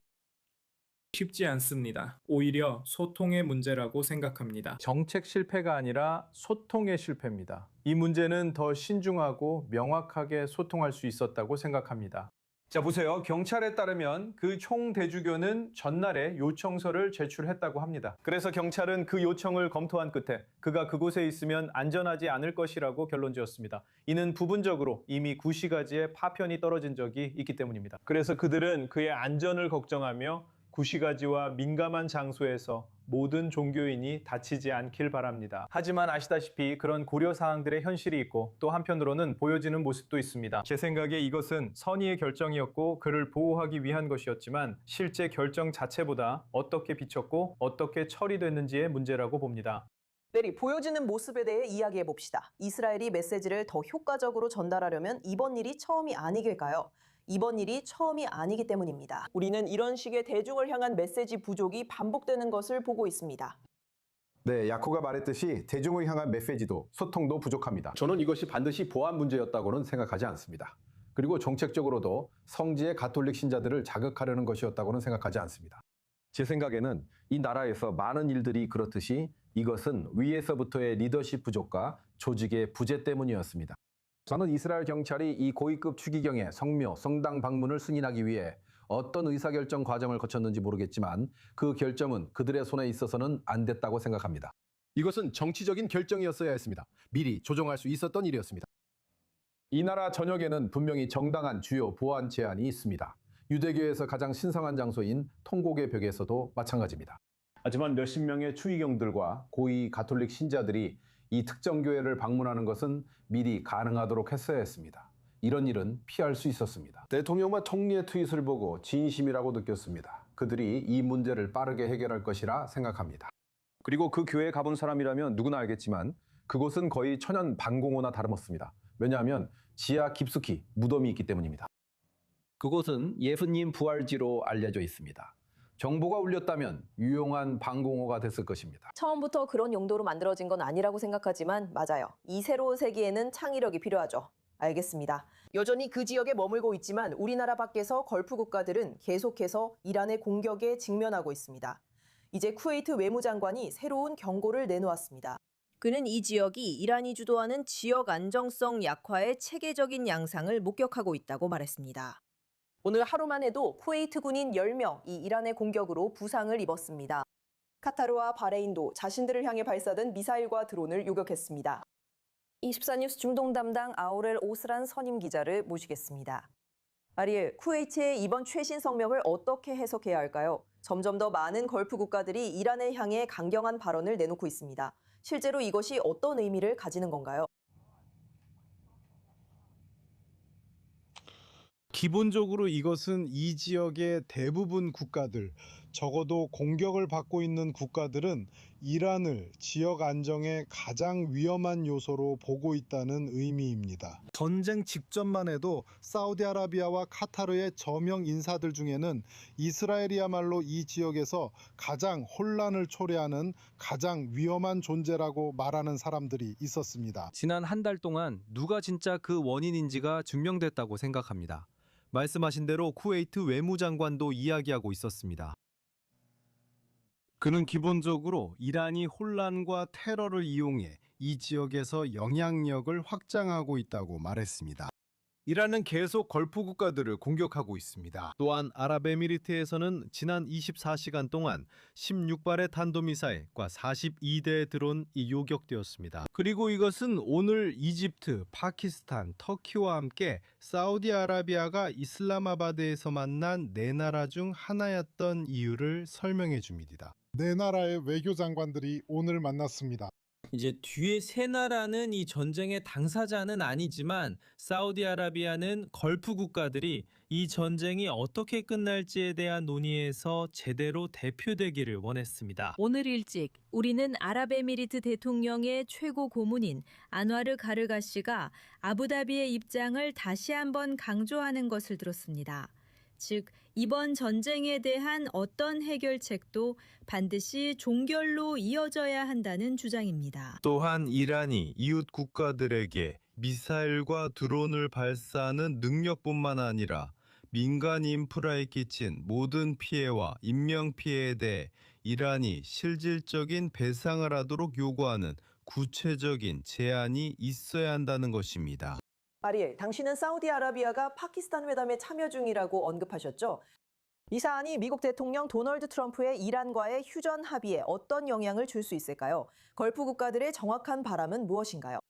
S5: 쉽지 않습니다. 오히려 소통의 문제라고 생각합니다. 정책 실패가 아니라 소통의 실패입니다. 이 문제는 더 신중하고 명확하게 소통할 수 있었다고 생각합니다. 자, 보세요. 경찰에 따르면 그 총대주교는 전날에 요청서를 제출했다고 합니다. 그래서 경찰은 그 요청을 검토한 끝에 그가 그곳에 있으면 안전하지 않을 것이라고 결론지었습니다. 이는 부분적으로 이미 구시가지에 파편이 떨어진 적이 있기 때문입니다. 그래서 그들은 그의 안전을 걱정하며 구시가지와 민감한 장소에서 모든 종교인이 다치지 않길 바랍니다. 하지만 아시다시피 그런 고려 사항들의 현실이 있고 또 한편으로는 보여지는 모습도 있습니다. 제 생각에 이것은 선의의 결정이었고 그를 보호하기 위한 것이었지만 실제 결정 자체보다 어떻게 비쳤고 어떻게 처리됐는지의 문제라고 봅니다.
S1: 네리, 보여지는 모습에 대해 이야기해 봅시다. 이스라엘이 메시지를 더 효과적으로 전달하려면 이번 일이 처음이 아니길까요? 이번 일이 처음이 아니기 때문입니다. 우리는 이런 식의 대중을 향한 메시지 부족이 반복되는 것을 보고 있습니다.
S4: 네, 야코가 말했듯이 대중을 향한 메시지도 소통도 부족합니다.
S2: 저는 이것이 반드시 보안 문제였다고는 생각하지 않습니다. 그리고 정책적으로도 성지의 가톨릭 신자들을 자극하려는 것이었다고는 생각하지 않습니다. 제 생각에는 이 나라에서 많은 일들이 그렇듯이 이것은 위에서부터의 리더십 부족과 조직의 부재 때문이었습니다. 저는 이스라엘 경찰이 이 고위급 추기경의 성묘, 성당 방문을 승인하기 위해 어떤 의사결정 과정을 거쳤는지 모르겠지만 그 결정은 그들의 손에 있어서는 안 됐다고 생각합니다.
S4: 이것은 정치적인 결정이었어야 했습니다. 미리 조정할 수 있었던 일이었습니다.
S2: 이 나라 전역에는 분명히 정당한 주요 보안 제한이 있습니다. 유대교에서 가장 신성한 장소인 통곡의 벽에서도 마찬가지입니다. 하지만 몇십 명의 추기경들과 고위 가톨릭 신자들이 이 특정 교회를 방문하는 것은 미리 가능하도록 했어야 했습니다. 이런 일은 피할 수 있었습니다.
S4: 대통령과 총리의 트윗을 보고 진심이라고 느꼈습니다.
S2: 그들이 이 문제를 빠르게 해결할 것이라 생각합니다.
S4: 그리고 그 교회에 가본 사람이라면 누구나 알겠지만
S2: 그곳은 거의 천연 방공호나 다름없습니다. 왜냐하면 지하 깊숙이 무덤이 있기 때문입니다. 그곳은 예수님 부활지로 알려져 있습니다. 정보가 울렸다면 유용한 방공호가 됐을 것입니다.
S1: 처음부터 그런 용도로 만들어진 건 아니라고 생각하지만 맞아요. 이 새로운 세기에는 창의력이 필요하죠. 알겠습니다. 여전히 그 지역에 머물고 있지만 우리나라 밖에서 걸프 국가들은 계속해서 이란의 공격에 직면하고 있습니다. 이제 쿠웨이트 외무장관이 새로운 경고를 내놓았습니다. 그는 이 지역이 이란이 주도하는 지역 안정성 약화의 체계적인 양상을 목격하고 있다고 말했습니다. 오늘 하루만 해도 쿠웨이트 군인 10명 이 이란의 공격으로 부상을 입었습니다. 카타르와 바레인도 자신들을 향해 발사된 미사일과 드론을 요격했습니다. 24뉴스 중동 담당 아우렐 오스란 선임 기자를 모시겠습니다. 아리엘, 쿠웨이트의 이번 최신 성명을 어떻게 해석해야 할까요? 점점 더 많은 걸프 국가들이 이란을 향해 강경한 발언을 내놓고 있습니다. 실제로 이것이 어떤 의미를 가지는 건가요?
S9: 기본적으로 이것은 이 지역의 대부분 국가들, 적어도 공격을 받고 있는 국가들은 이란을 지역 안정의 가장 위험한 요소로 보고 있다는 의미입니다. 전쟁 직전만 해도 사우디아라비아와 카타르의 저명 인사들 중에는 이스라엘이야말로 이 지역에서 가장 혼란을 초래하는 가장 위험한 존재라고 말하는 사람들이 있었습니다.
S12: 지난 한 달 동안 누가 진짜 그 원인인지가 증명됐다고 생각합니다. 말씀하신 대로 쿠웨이트 외무장관도 이야기하고 있었습니다. 그는 기본적으로 이란이 혼란과 테러를 이용해 이 지역에서 영향력을 확장하고 있다고 말했습니다.
S9: 이란은 계속 걸프 국가들을 공격하고 있습니다. 또한 아랍에미리트에서는 지난 24시간 동안 16발의 탄도미사일과 42대의 드론이 요격되었습니다. 그리고 이것은 오늘 이집트, 파키스탄, 터키와 함께 사우디아라비아가 이슬람아바드에서 만난 네 나라 중 하나였던 이유를 설명해 줍니다.
S6: 네 나라의 외교장관들이 오늘 만났습니다.
S23: 이제 뒤에 세 나라는 이 전쟁의 당사자는 아니지만 사우디아라비아는 걸프 국가들이 이 전쟁이 어떻게 끝날지에 대한 논의에서 제대로 대표되기를 원했습니다.
S8: 오늘 일찍 우리는 아랍에미리트 대통령의 최고 고문인 안와르 가르가시가 아부다비의 입장을 다시 한번 강조하는 것을 들었습니다. 즉, 이번 전쟁에 대한 어떤 해결책도 반드시 종결로 이어져야 한다는 주장입니다.
S9: 또한 이란이 이웃 국가들에게 미사일과 드론을 발사하는 능력뿐만 아니라 민간 인프라에 끼친 모든 피해와 인명피해에 대해 이란이 실질적인 배상을 하도록 요구하는 구체적인 제안이 있어야 한다는 것입니다.
S1: 아리엘, 당신은 사우디아라비아가 파키스탄 회담에 참여 중이라고 언급하셨죠? 이 사안이 미국 대통령 도널드 트럼프의 이란과의 휴전 합의에 어떤 영향을 줄 수 있을까요? 걸프 국가들의 정확한 바람은 무엇인가요?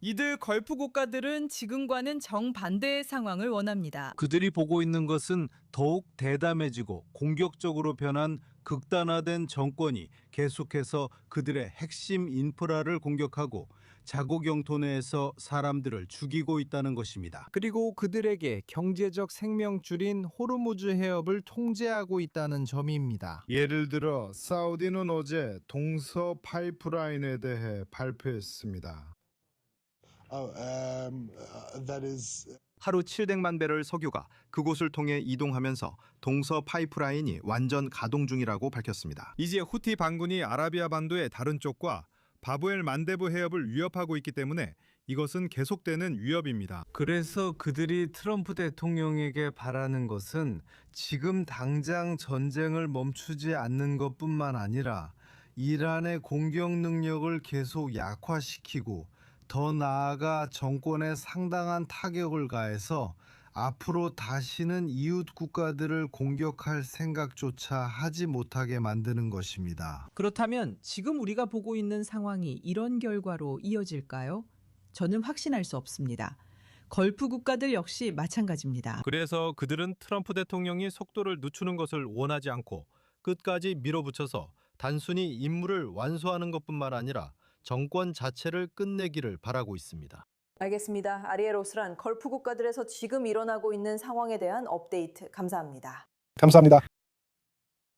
S11: 이들 걸프 국가들은 지금과는 정반대의 상황을 원합니다.
S9: 그들이 보고 있는 것은 더욱 대담해지고 공격적으로 변한 극단화된 정권이 계속해서 그들의 핵심 인프라를 공격하고 자국 영토 내에서 사람들을 죽이고 있다는 것입니다. 그리고 그들에게 경제적 생명줄인 호르무즈 해협을 통제하고 있다는 점입니다. 예를 들어 사우디는 어제 동서 파이프라인에 대해 발표했습니다.
S24: 하루 700만 배럴 석유가 그곳을 통해 이동하면서 동서 파이프라인이 완전 가동 중이라고 밝혔습니다.
S9: 이제 후티 반군이 아라비아 반도의 다른 쪽과 바브엘 만데브 해협을 위협하고 있기 때문에 이것은 계속되는 위협입니다. 그래서 그들이 트럼프 대통령에게 바라는 것은 지금 당장 전쟁을 멈추지 않는 것뿐만 아니라 이란의 공격 능력을 계속 약화시키고 더 나아가 정권에 상당한 타격을 가해서 앞으로 다시는 이웃 국가들을 공격할 생각조차 하지 못하게 만드는 것입니다.
S11: 그렇다면 지금 우리가 보고 있는 상황이 이런 결과로 이어질까요? 저는 확신할 수 없습니다. 걸프 국가들 역시 마찬가지입니다.
S9: 그래서 그들은 트럼프 대통령이 속도를 늦추는 것을 원하지 않고 끝까지 밀어붙여서 단순히 임무를 완수하는 것뿐만 아니라 정권 자체를 끝내기를 바라고 있습니다.
S1: 알겠습니다. 아리엘 오스란, 걸프 국가들에서 지금 일어나고 있는 상황에 대한 업데이트 감사합니다.
S6: 감사합니다.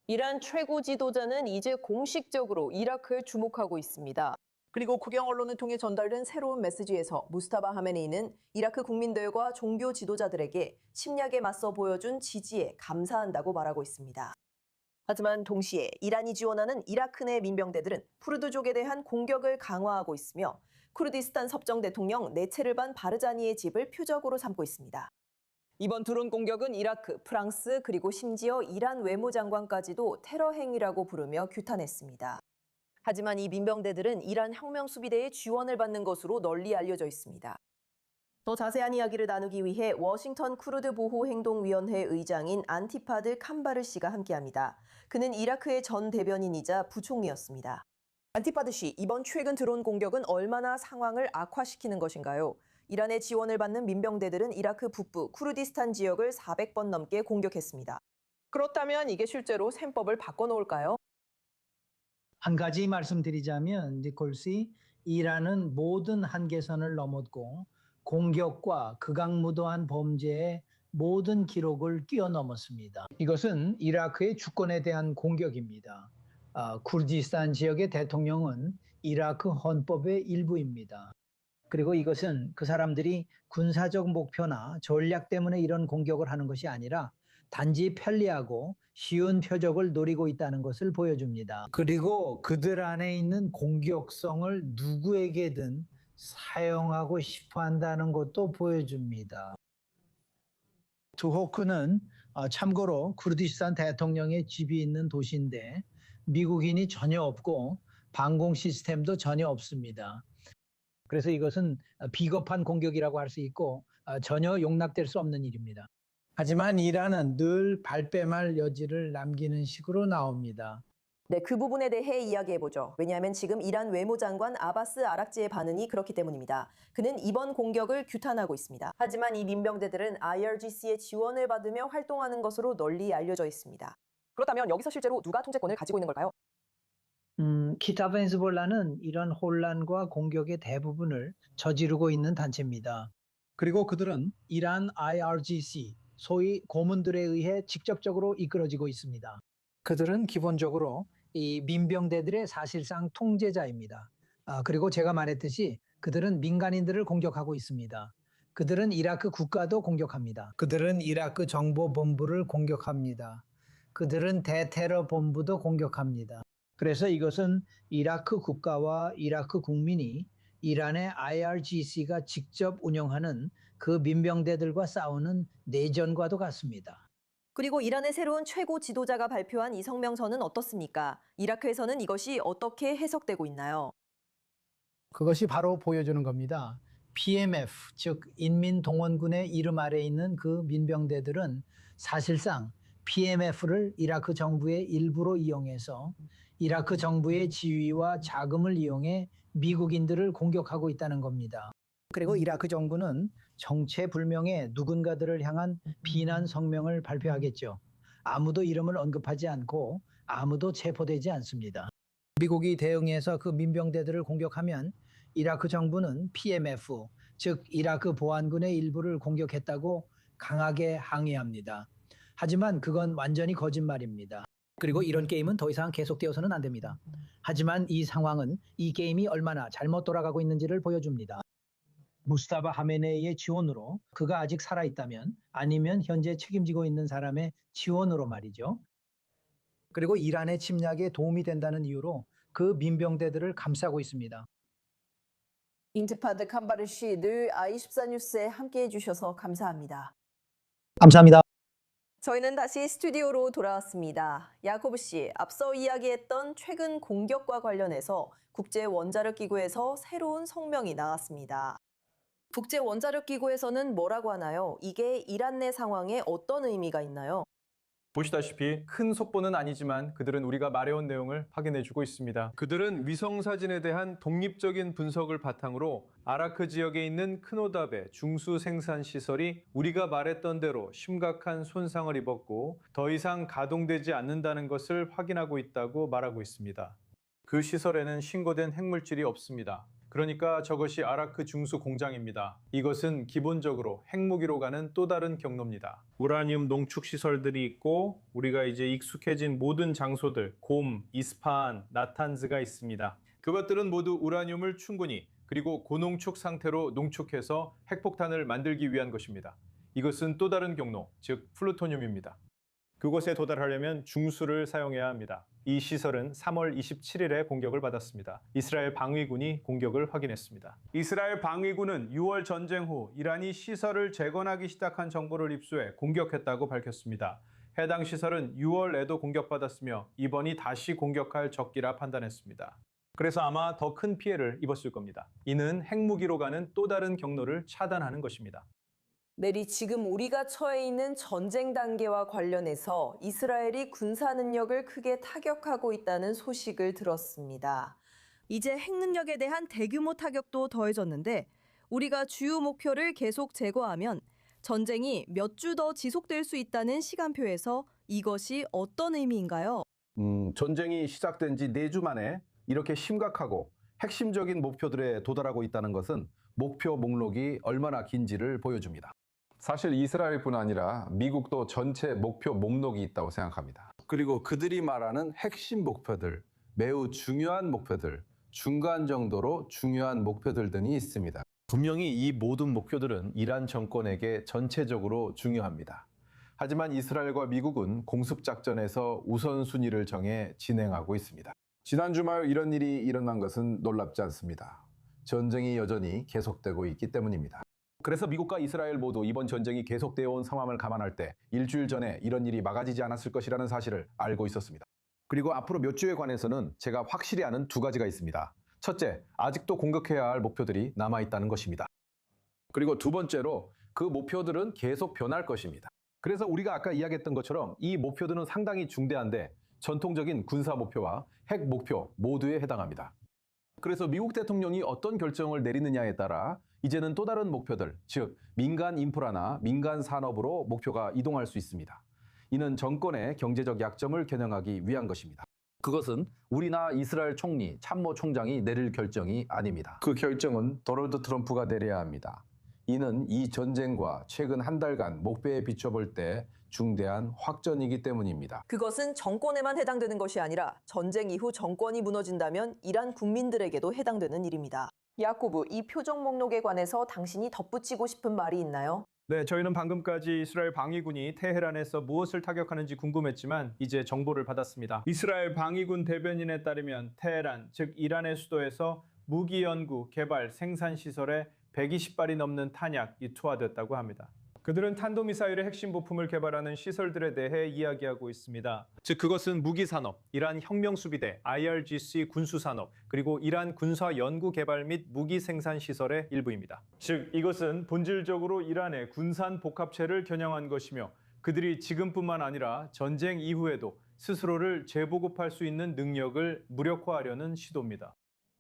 S1: 이란 최고 지도자는 이제 공식적으로 이라크에 주목하고 있습니다. 그리고 국영 언론을 통해 전달된 새로운 메시지에서 무스타바 하메네이는 이라크 국민들과 종교 지도자들에게 침략에 맞서 보여준 지지에 감사한다고 말하고 있습니다. 하지만 동시에 이란이 지원하는 이라크 내 민병대들은 쿠르드족에 대한 공격을 강화하고 있으며 쿠르디스탄 섭정 대통령 네체르반 바르자니의 집을 표적으로 삼고 있습니다. 이번 드론 공격은 이라크, 프랑스 그리고 심지어 이란 외무장관까지도 테러 행위라고 부르며 규탄했습니다. 하지만 이 민병대들은 이란 혁명수비대의 지원을 받는 것으로 널리 알려져 있습니다. 더 자세한 이야기를 나누기 위해 워싱턴 쿠르드 보호행동위원회 의장인 안티파드 캄바르 씨가 함께합니다. 그는 이라크의 전 대변인이자 부총리였습니다. 안티파드 씨, 이번 최근 드론 공격은 얼마나 상황을 악화시키는 것인가요? 이란의 지원을 받는 민병대들은 이라크 북부 쿠르디스탄 지역을 400번 넘게 공격했습니다. 그렇다면 이게 실제로 셈법을 바꿔놓을까요?
S25: 한 가지 말씀드리자면 니콜씨, 이란은 모든 한계선을 넘었고 공격과 극악무도한 범죄의 모든 기록을 뛰어넘었습니다. 이것은 이라크의 주권에 대한 공격입니다. 쿠르디스탄 지역의 대통령은 이라크 헌법의 일부입니다. 그리고 이것은 그 사람들이 군사적 목표나 전략 때문에 이런 공격을 하는 것이 아니라 단지 편리하고 쉬운 표적을 노리고 있다는 것을 보여줍니다. 그리고 그들 안에 있는 공격성을 누구에게든 사용하고 싶어 한다는 것도 보여줍니다. 두호크는 참고로 쿠르디스탄 대통령의 집이 있는 도시인데 미국인이 전혀 없고 방공 시스템도 전혀 없습니다. 그래서 이것은 비겁한 공격이라고 할 수 있고 전혀 용납될 수 없는 일입니다. 하지만 이란은 늘 발뺌할 여지를 남기는 식으로 나옵니다.
S1: 네, 그 부분에 대해 이야기해보죠. 왜냐하면 지금 이란 외무장관 아바스 아락지의 반응이 그렇기 때문입니다. 그는 이번 공격을 규탄하고 있습니다. 하지만 이 민병대들은 IRGC의 지원을 받으며 활동하는 것으로 널리 알려져 있습니다. 그렇다면 여기서 실제로 누가 통제권을 가지고 있는 걸까요?
S25: 키타브 헤즈볼라는 이런 혼란과 공격의 대부분을 저지르고 있는 단체입니다. 그리고 그들은 이란 IRGC, 소위 고문들에 의해 직접적으로 이끌어지고 있습니다. 그들은 기본적으로 이 민병대들의 사실상 통제자입니다. 그리고 제가 말했듯이 그들은 민간인들을 공격하고 있습니다. 그들은 이라크 국가도 공격합니다. 그들은 이라크 정보본부를 공격합니다. 그들은 대테러 본부도 공격합니다. 그래서 이것은 이라크 국가와 이라크 국민이 이란의 IRGC가 직접 운영하는 그 민병대들과 싸우는 내전과도 같습니다.
S1: 그리고 이란의 새로운 최고 지도자가 발표한 이 성명서는 어떻습니까? 이라크에서는 이것이 어떻게 해석되고 있나요?
S25: 그것이 바로 보여주는 겁니다. PMF, 즉 인민동원군의 이름 아래 있는 그 민병대들은 사실상 PMF를 이라크 정부의 일부로 이용해서 이라크 정부의 지위와 자금을 이용해 미국인들을 공격하고 있다는 겁니다. 그리고 이라크 정부는 정체불명의 누군가들을 향한 비난 성명을 발표하겠죠. 아무도 이름을 언급하지 않고 아무도 체포되지 않습니다. 미국이 대응해서 그 민병대들을 공격하면 이라크 정부는 PMF, 즉 이라크 보안군의 일부를 공격했다고 강하게 항의합니다. 하지만 그건 완전히 거짓말입니다. 그리고 이런 게임은 더 이상 계속되어서는 안 됩니다. 하지만 이 상황은 이 게임이 얼마나 잘못 돌아가고 있는지를 보여줍니다. 무스타바 하메네이의 지원으로 그가 아직 살아있다면 아니면 현재 책임지고 있는 사람의 지원으로 말이죠. 그리고 이란의 침략에 도움이 된다는 이유로 그 민병대들을 감싸고 있습니다.
S1: 인티파드 칸바르 씨, 늘 i24 뉴스에 함께해 주셔서 감사합니다.
S25: 감사합니다.
S1: 저희는 다시 스튜디오로 돌아왔습니다. 야코브 씨, 앞서 이야기했던 최근 공격과 관련해서 국제원자력기구에서 새로운 성명이 나왔습니다. 국제원자력기구에서는 뭐라고 하나요? 이게 이란 내 상황에 어떤 의미가 있나요?
S5: 보시다시피 큰 속보는 아니지만 그들은 우리가 말해온 내용을 확인해주고 있습니다. 그들은 위성사진에 대한 독립적인 분석을 바탕으로 아라크 지역에 있는 크노답의 중수 생산 시설이 우리가 말했던 대로 심각한 손상을 입었고 더 이상 가동되지 않는다는 것을 확인하고 있다고 말하고 있습니다. 그 시설에는 신고된 핵물질이 없습니다. 그러니까 저것이 아라크 중수 공장입니다. 이것은 기본적으로 핵무기로 가는 또 다른 경로입니다. 우라늄 농축 시설들이 있고 우리가 이제 익숙해진 모든 장소들, 곰, 이스파한, 나탄즈가 있습니다. 그것들은 모두 우라늄을 충분히 그리고 고농축 상태로 농축해서 핵폭탄을 만들기 위한 것입니다. 이것은 또 다른 경로, 즉 플루토늄입니다. 그곳에 도달하려면 중수를 사용해야 합니다. 이 시설은 3월 27일에 공격을 받았습니다. 이스라엘 방위군이 공격을 확인했습니다. 이스라엘 방위군은 6월 전쟁 후 이란이 시설을 재건하기 시작한 정보를 입수해 공격했다고 밝혔습니다. 해당 시설은 6월에도 공격받았으며 이번이 다시 공격할 적기라 판단했습니다. 그래서 아마 더 큰 피해를 입었을 겁니다. 이는 핵무기로 가는 또 다른 경로를 차단하는 것입니다.
S1: 메리, 지금 우리가 처해 있는 전쟁 단계와 관련해서 이스라엘이 군사 능력을 크게 타격하고 있다는 소식을 들었습니다. 이제 핵 능력에 대한 대규모 타격도 더해졌는데 우리가 주요 목표를 계속 제거하면 전쟁이 몇 주 더 지속될 수 있다는 시간표에서 이것이 어떤 의미인가요?
S2: 전쟁이 시작된 지 4주 만에 이렇게 심각하고 핵심적인 목표들에 도달하고 있다는 것은 목표 목록이 얼마나 긴지를 보여줍니다.
S3: 사실 이스라엘뿐 아니라 미국도 전체 목표 목록이 있다고 생각합니다.
S2: 그리고 그들이 말하는 핵심 목표들, 매우 중요한 목표들, 중간 정도로 중요한 목표들 등이 있습니다. 분명히 이 모든 목표들은 이란 정권에게 전체적으로 중요합니다. 하지만 이스라엘과 미국은 공습작전에서 우선순위를 정해 진행하고 있습니다. 지난 주말 이런 일이 일어난 것은 놀랍지 않습니다. 전쟁이 여전히 계속되고 있기 때문입니다. 그래서 미국과 이스라엘 모두 이번 전쟁이 계속되어 온 상황을 감안할 때 일주일 전에 이런 일이 막아지지 않았을 것이라는 사실을 알고 있었습니다. 그리고 앞으로 몇 주에 관해서는 제가 확실히 아는 2가지가 있습니다. 첫째, 아직도 공격해야 할 목표들이 남아있다는 것입니다. 그리고 두 번째로 그 목표들은 계속 변할 것입니다. 그래서 우리가 아까 이야기했던 것처럼 이 목표들은 상당히 중대한데 전통적인 군사 목표와 핵 목표 모두에 해당합니다. 그래서 미국 대통령이 어떤 결정을 내리느냐에 따라 이제는 또 다른 목표들, 즉 민간 인프라나 민간 산업으로 목표가 이동할 수 있습니다. 이는 정권의 경제적 약점을 겨냥하기 위한 것입니다. 그것은 우리나 이스라엘 총리, 참모총장이 내릴 결정이 아닙니다. 그 결정은 도널드 트럼프가 내려야 합니다. 이는 이 전쟁과 최근 한 달간 목표에 비춰볼 때 중대한 확전이기 때문입니다.
S1: 그것은 정권에만 해당되는 것이 아니라 전쟁 이후 정권이 무너진다면 이란 국민들에게도 해당되는 일입니다. 야코브, 이 표적 목록에 관해서 당신이 덧붙이고 싶은 말이 있나요?
S5: 네, 저희는 방금까지 이스라엘 방위군이 테헤란에서 무엇을 타격하는지 궁금했지만 이제 정보를 받았습니다. 이스라엘 방위군 대변인에 따르면 테헤란, 즉 이란의 수도에서 무기 연구, 개발, 생산 시설에 120발이 넘는 탄약이 투하됐다고 합니다. 그들은 탄도미사일의 핵심 부품을 개발하는 시설들에 대해 이야기하고 있습니다. 즉 그것은 무기산업, 이란 혁명수비대, IRGC 군수산업, 그리고 이란 군사연구개발 및 무기생산 시설의 일부입니다. 즉 이것은 본질적으로 이란의 군산 복합체를 겨냥한 것이며 그들이 지금뿐만 아니라 전쟁 이후에도 스스로를 재보급할 수 있는 능력을 무력화하려는 시도입니다.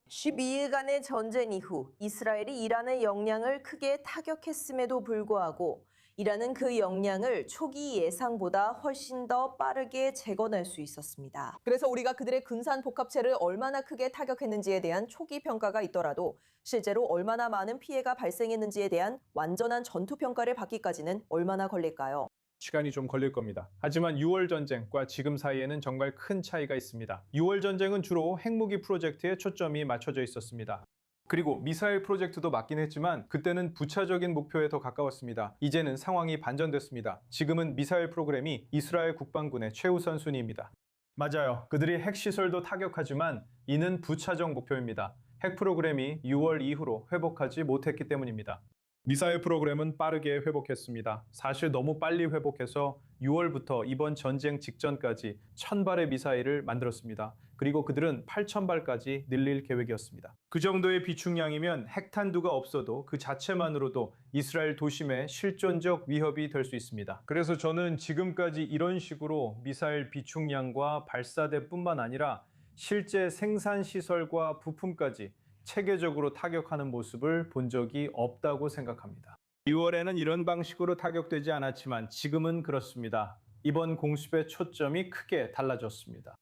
S1: 12일간의 전쟁 이후 이스라엘이 이란의 역량을 크게 타격했음에도 불구하고 이란은 그 역량을 초기 예상보다 훨씬 더 빠르게 재건할 수 있었습니다. 그래서 우리가 그들의 군산 복합체를 얼마나 크게 타격했는지에 대한 초기 평가가 있더라도 실제로 얼마나 많은 피해가 발생했는지에 대한 완전한 전투 평가를 받기까지는 얼마나 걸릴까요?
S5: 시간이 좀 걸릴 겁니다. 하지만 6월 전쟁과 지금 사이에는 정말 큰 차이가 있습니다. 6월 전쟁은 주로 핵무기 프로젝트에 초점이 맞춰져 있었습니다. 그리고 미사일 프로젝트도 맞긴 했지만 그때는 부차적인 목표에 더 가까웠습니다. 이제는 상황이 반전됐습니다. 지금은 미사일 프로그램이 이스라엘 국방군의 최우선 순위입니다. 맞아요. 그들이 핵시설도 타격하지만 이는 부차적 목표입니다. 핵 프로그램이 6월 이후로 회복하지 못했기 때문입니다. 미사일 프로그램은 빠르게 회복했습니다. 사실 너무 빨리 회복해서 6월부터 이번 전쟁 직전까지 1000발의 미사일을 만들었습니다. 그리고 그들은 8000발까지 늘릴 계획이었습니다. 그 정도의 비축량이면 핵탄두가 없어도 그 자체만으로도 이스라엘 도심에 실존적 위협이 될 수 있습니다. 그래서 저는 지금까지 이런 식으로 미사일 비축량과 발사대뿐만 아니라 실제 생산시설과 부품까지 체계적으로 타격하는 모습을 본 적이 없다고 생각합니다. 6월에는 이런 방식으로 타격되지 않았지만 지금은 그렇습니다. 이번 공습의 초점이 크게 달라졌습니다.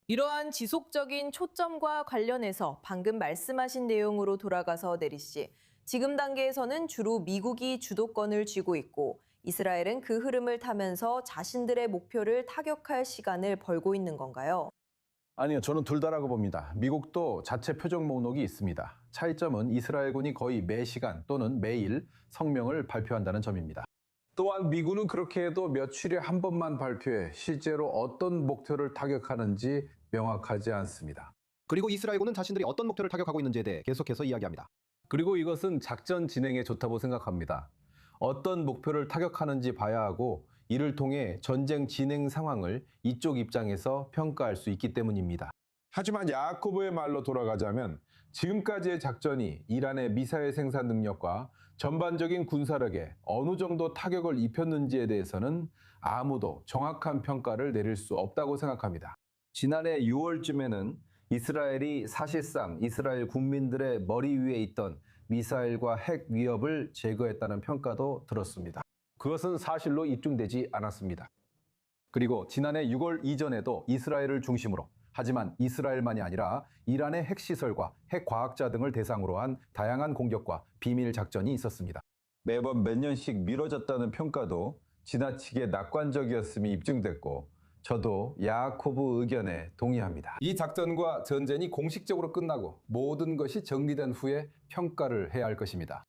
S1: 이러한 지속적인 초점과 관련해서 방금 말씀하신 내용으로 돌아가서 네리 씨, 지금 단계에서는 주로 미국이 주도권을 쥐고 있고 이스라엘은 그 흐름을 타면서 자신들의 목표를 타격할 시간을 벌고 있는 건가요?
S2: 아니요, 저는 둘 다라고 봅니다. 미국도 자체 표적 목록이 있습니다. 차이점은 이스라엘군이 거의 매시간 또는 매일 성명을 발표한다는 점입니다. 또한 미군은 그렇게 해도 며칠에 한 번만 발표해 실제로 어떤 목표를 타격하는지 명확하지 않습니다.
S7: 그리고 이스라엘군은 자신들이 어떤 목표를 타격하고 있는지에 대해 계속해서 이야기합니다.
S2: 그리고 이것은 작전 진행에 좋다고 생각합니다. 어떤 목표를 타격하는지 봐야 하고 이를 통해 전쟁 진행 상황을 이쪽 입장에서 평가할 수 있기 때문입니다.
S3: 하지만 야코브의 말로 돌아가자면 지금까지의 작전이 이란의 미사일 생산 능력과 전반적인 군사력에 어느 정도 타격을 입혔는지에 대해서는 아무도 정확한 평가를 내릴 수 없다고 생각합니다. 지난해 6월쯤에는 이스라엘이 사실상 이스라엘 국민들의 머리 위에 있던 미사일과 핵 위협을 제거했다는 평가도 들었습니다. 그것은 사실로 입증되지 않았습니다. 그리고 지난해 6월 이전에도 이스라엘을 중심으로, 하지만 이스라엘만이 아니라 이란의 핵시설과 핵과학자 등을 대상으로 한 다양한 공격과 비밀 작전이 있었습니다. 매번 몇 년씩 미뤄졌다는 평가도 지나치게 낙관적이었음이 입증됐고 저도 야코브 의견에 동의합니다.
S2: 이 작전과 전쟁이 공식적으로 끝나고 모든 것이 정리된 후에 평가를 해야 할 것입니다.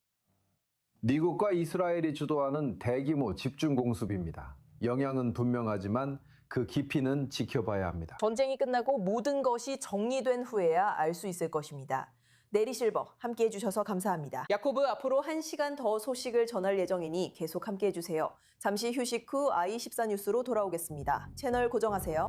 S2: 미국과 이스라엘이 주도하는 대규모 집중 공습입니다. 영향은 분명하지만 그 깊이는 지켜봐야 합니다.
S1: 전쟁이 끝나고 모든 것이 정리된 후에야 알 수 있을 것입니다. 네리 실버 함께해 주셔서 감사합니다. 야코브 앞으로 1시간 더 소식을 전할 예정이니 계속 함께해 주세요. 잠시 휴식 후 i24 뉴스로 돌아오겠습니다. 채널 고정하세요.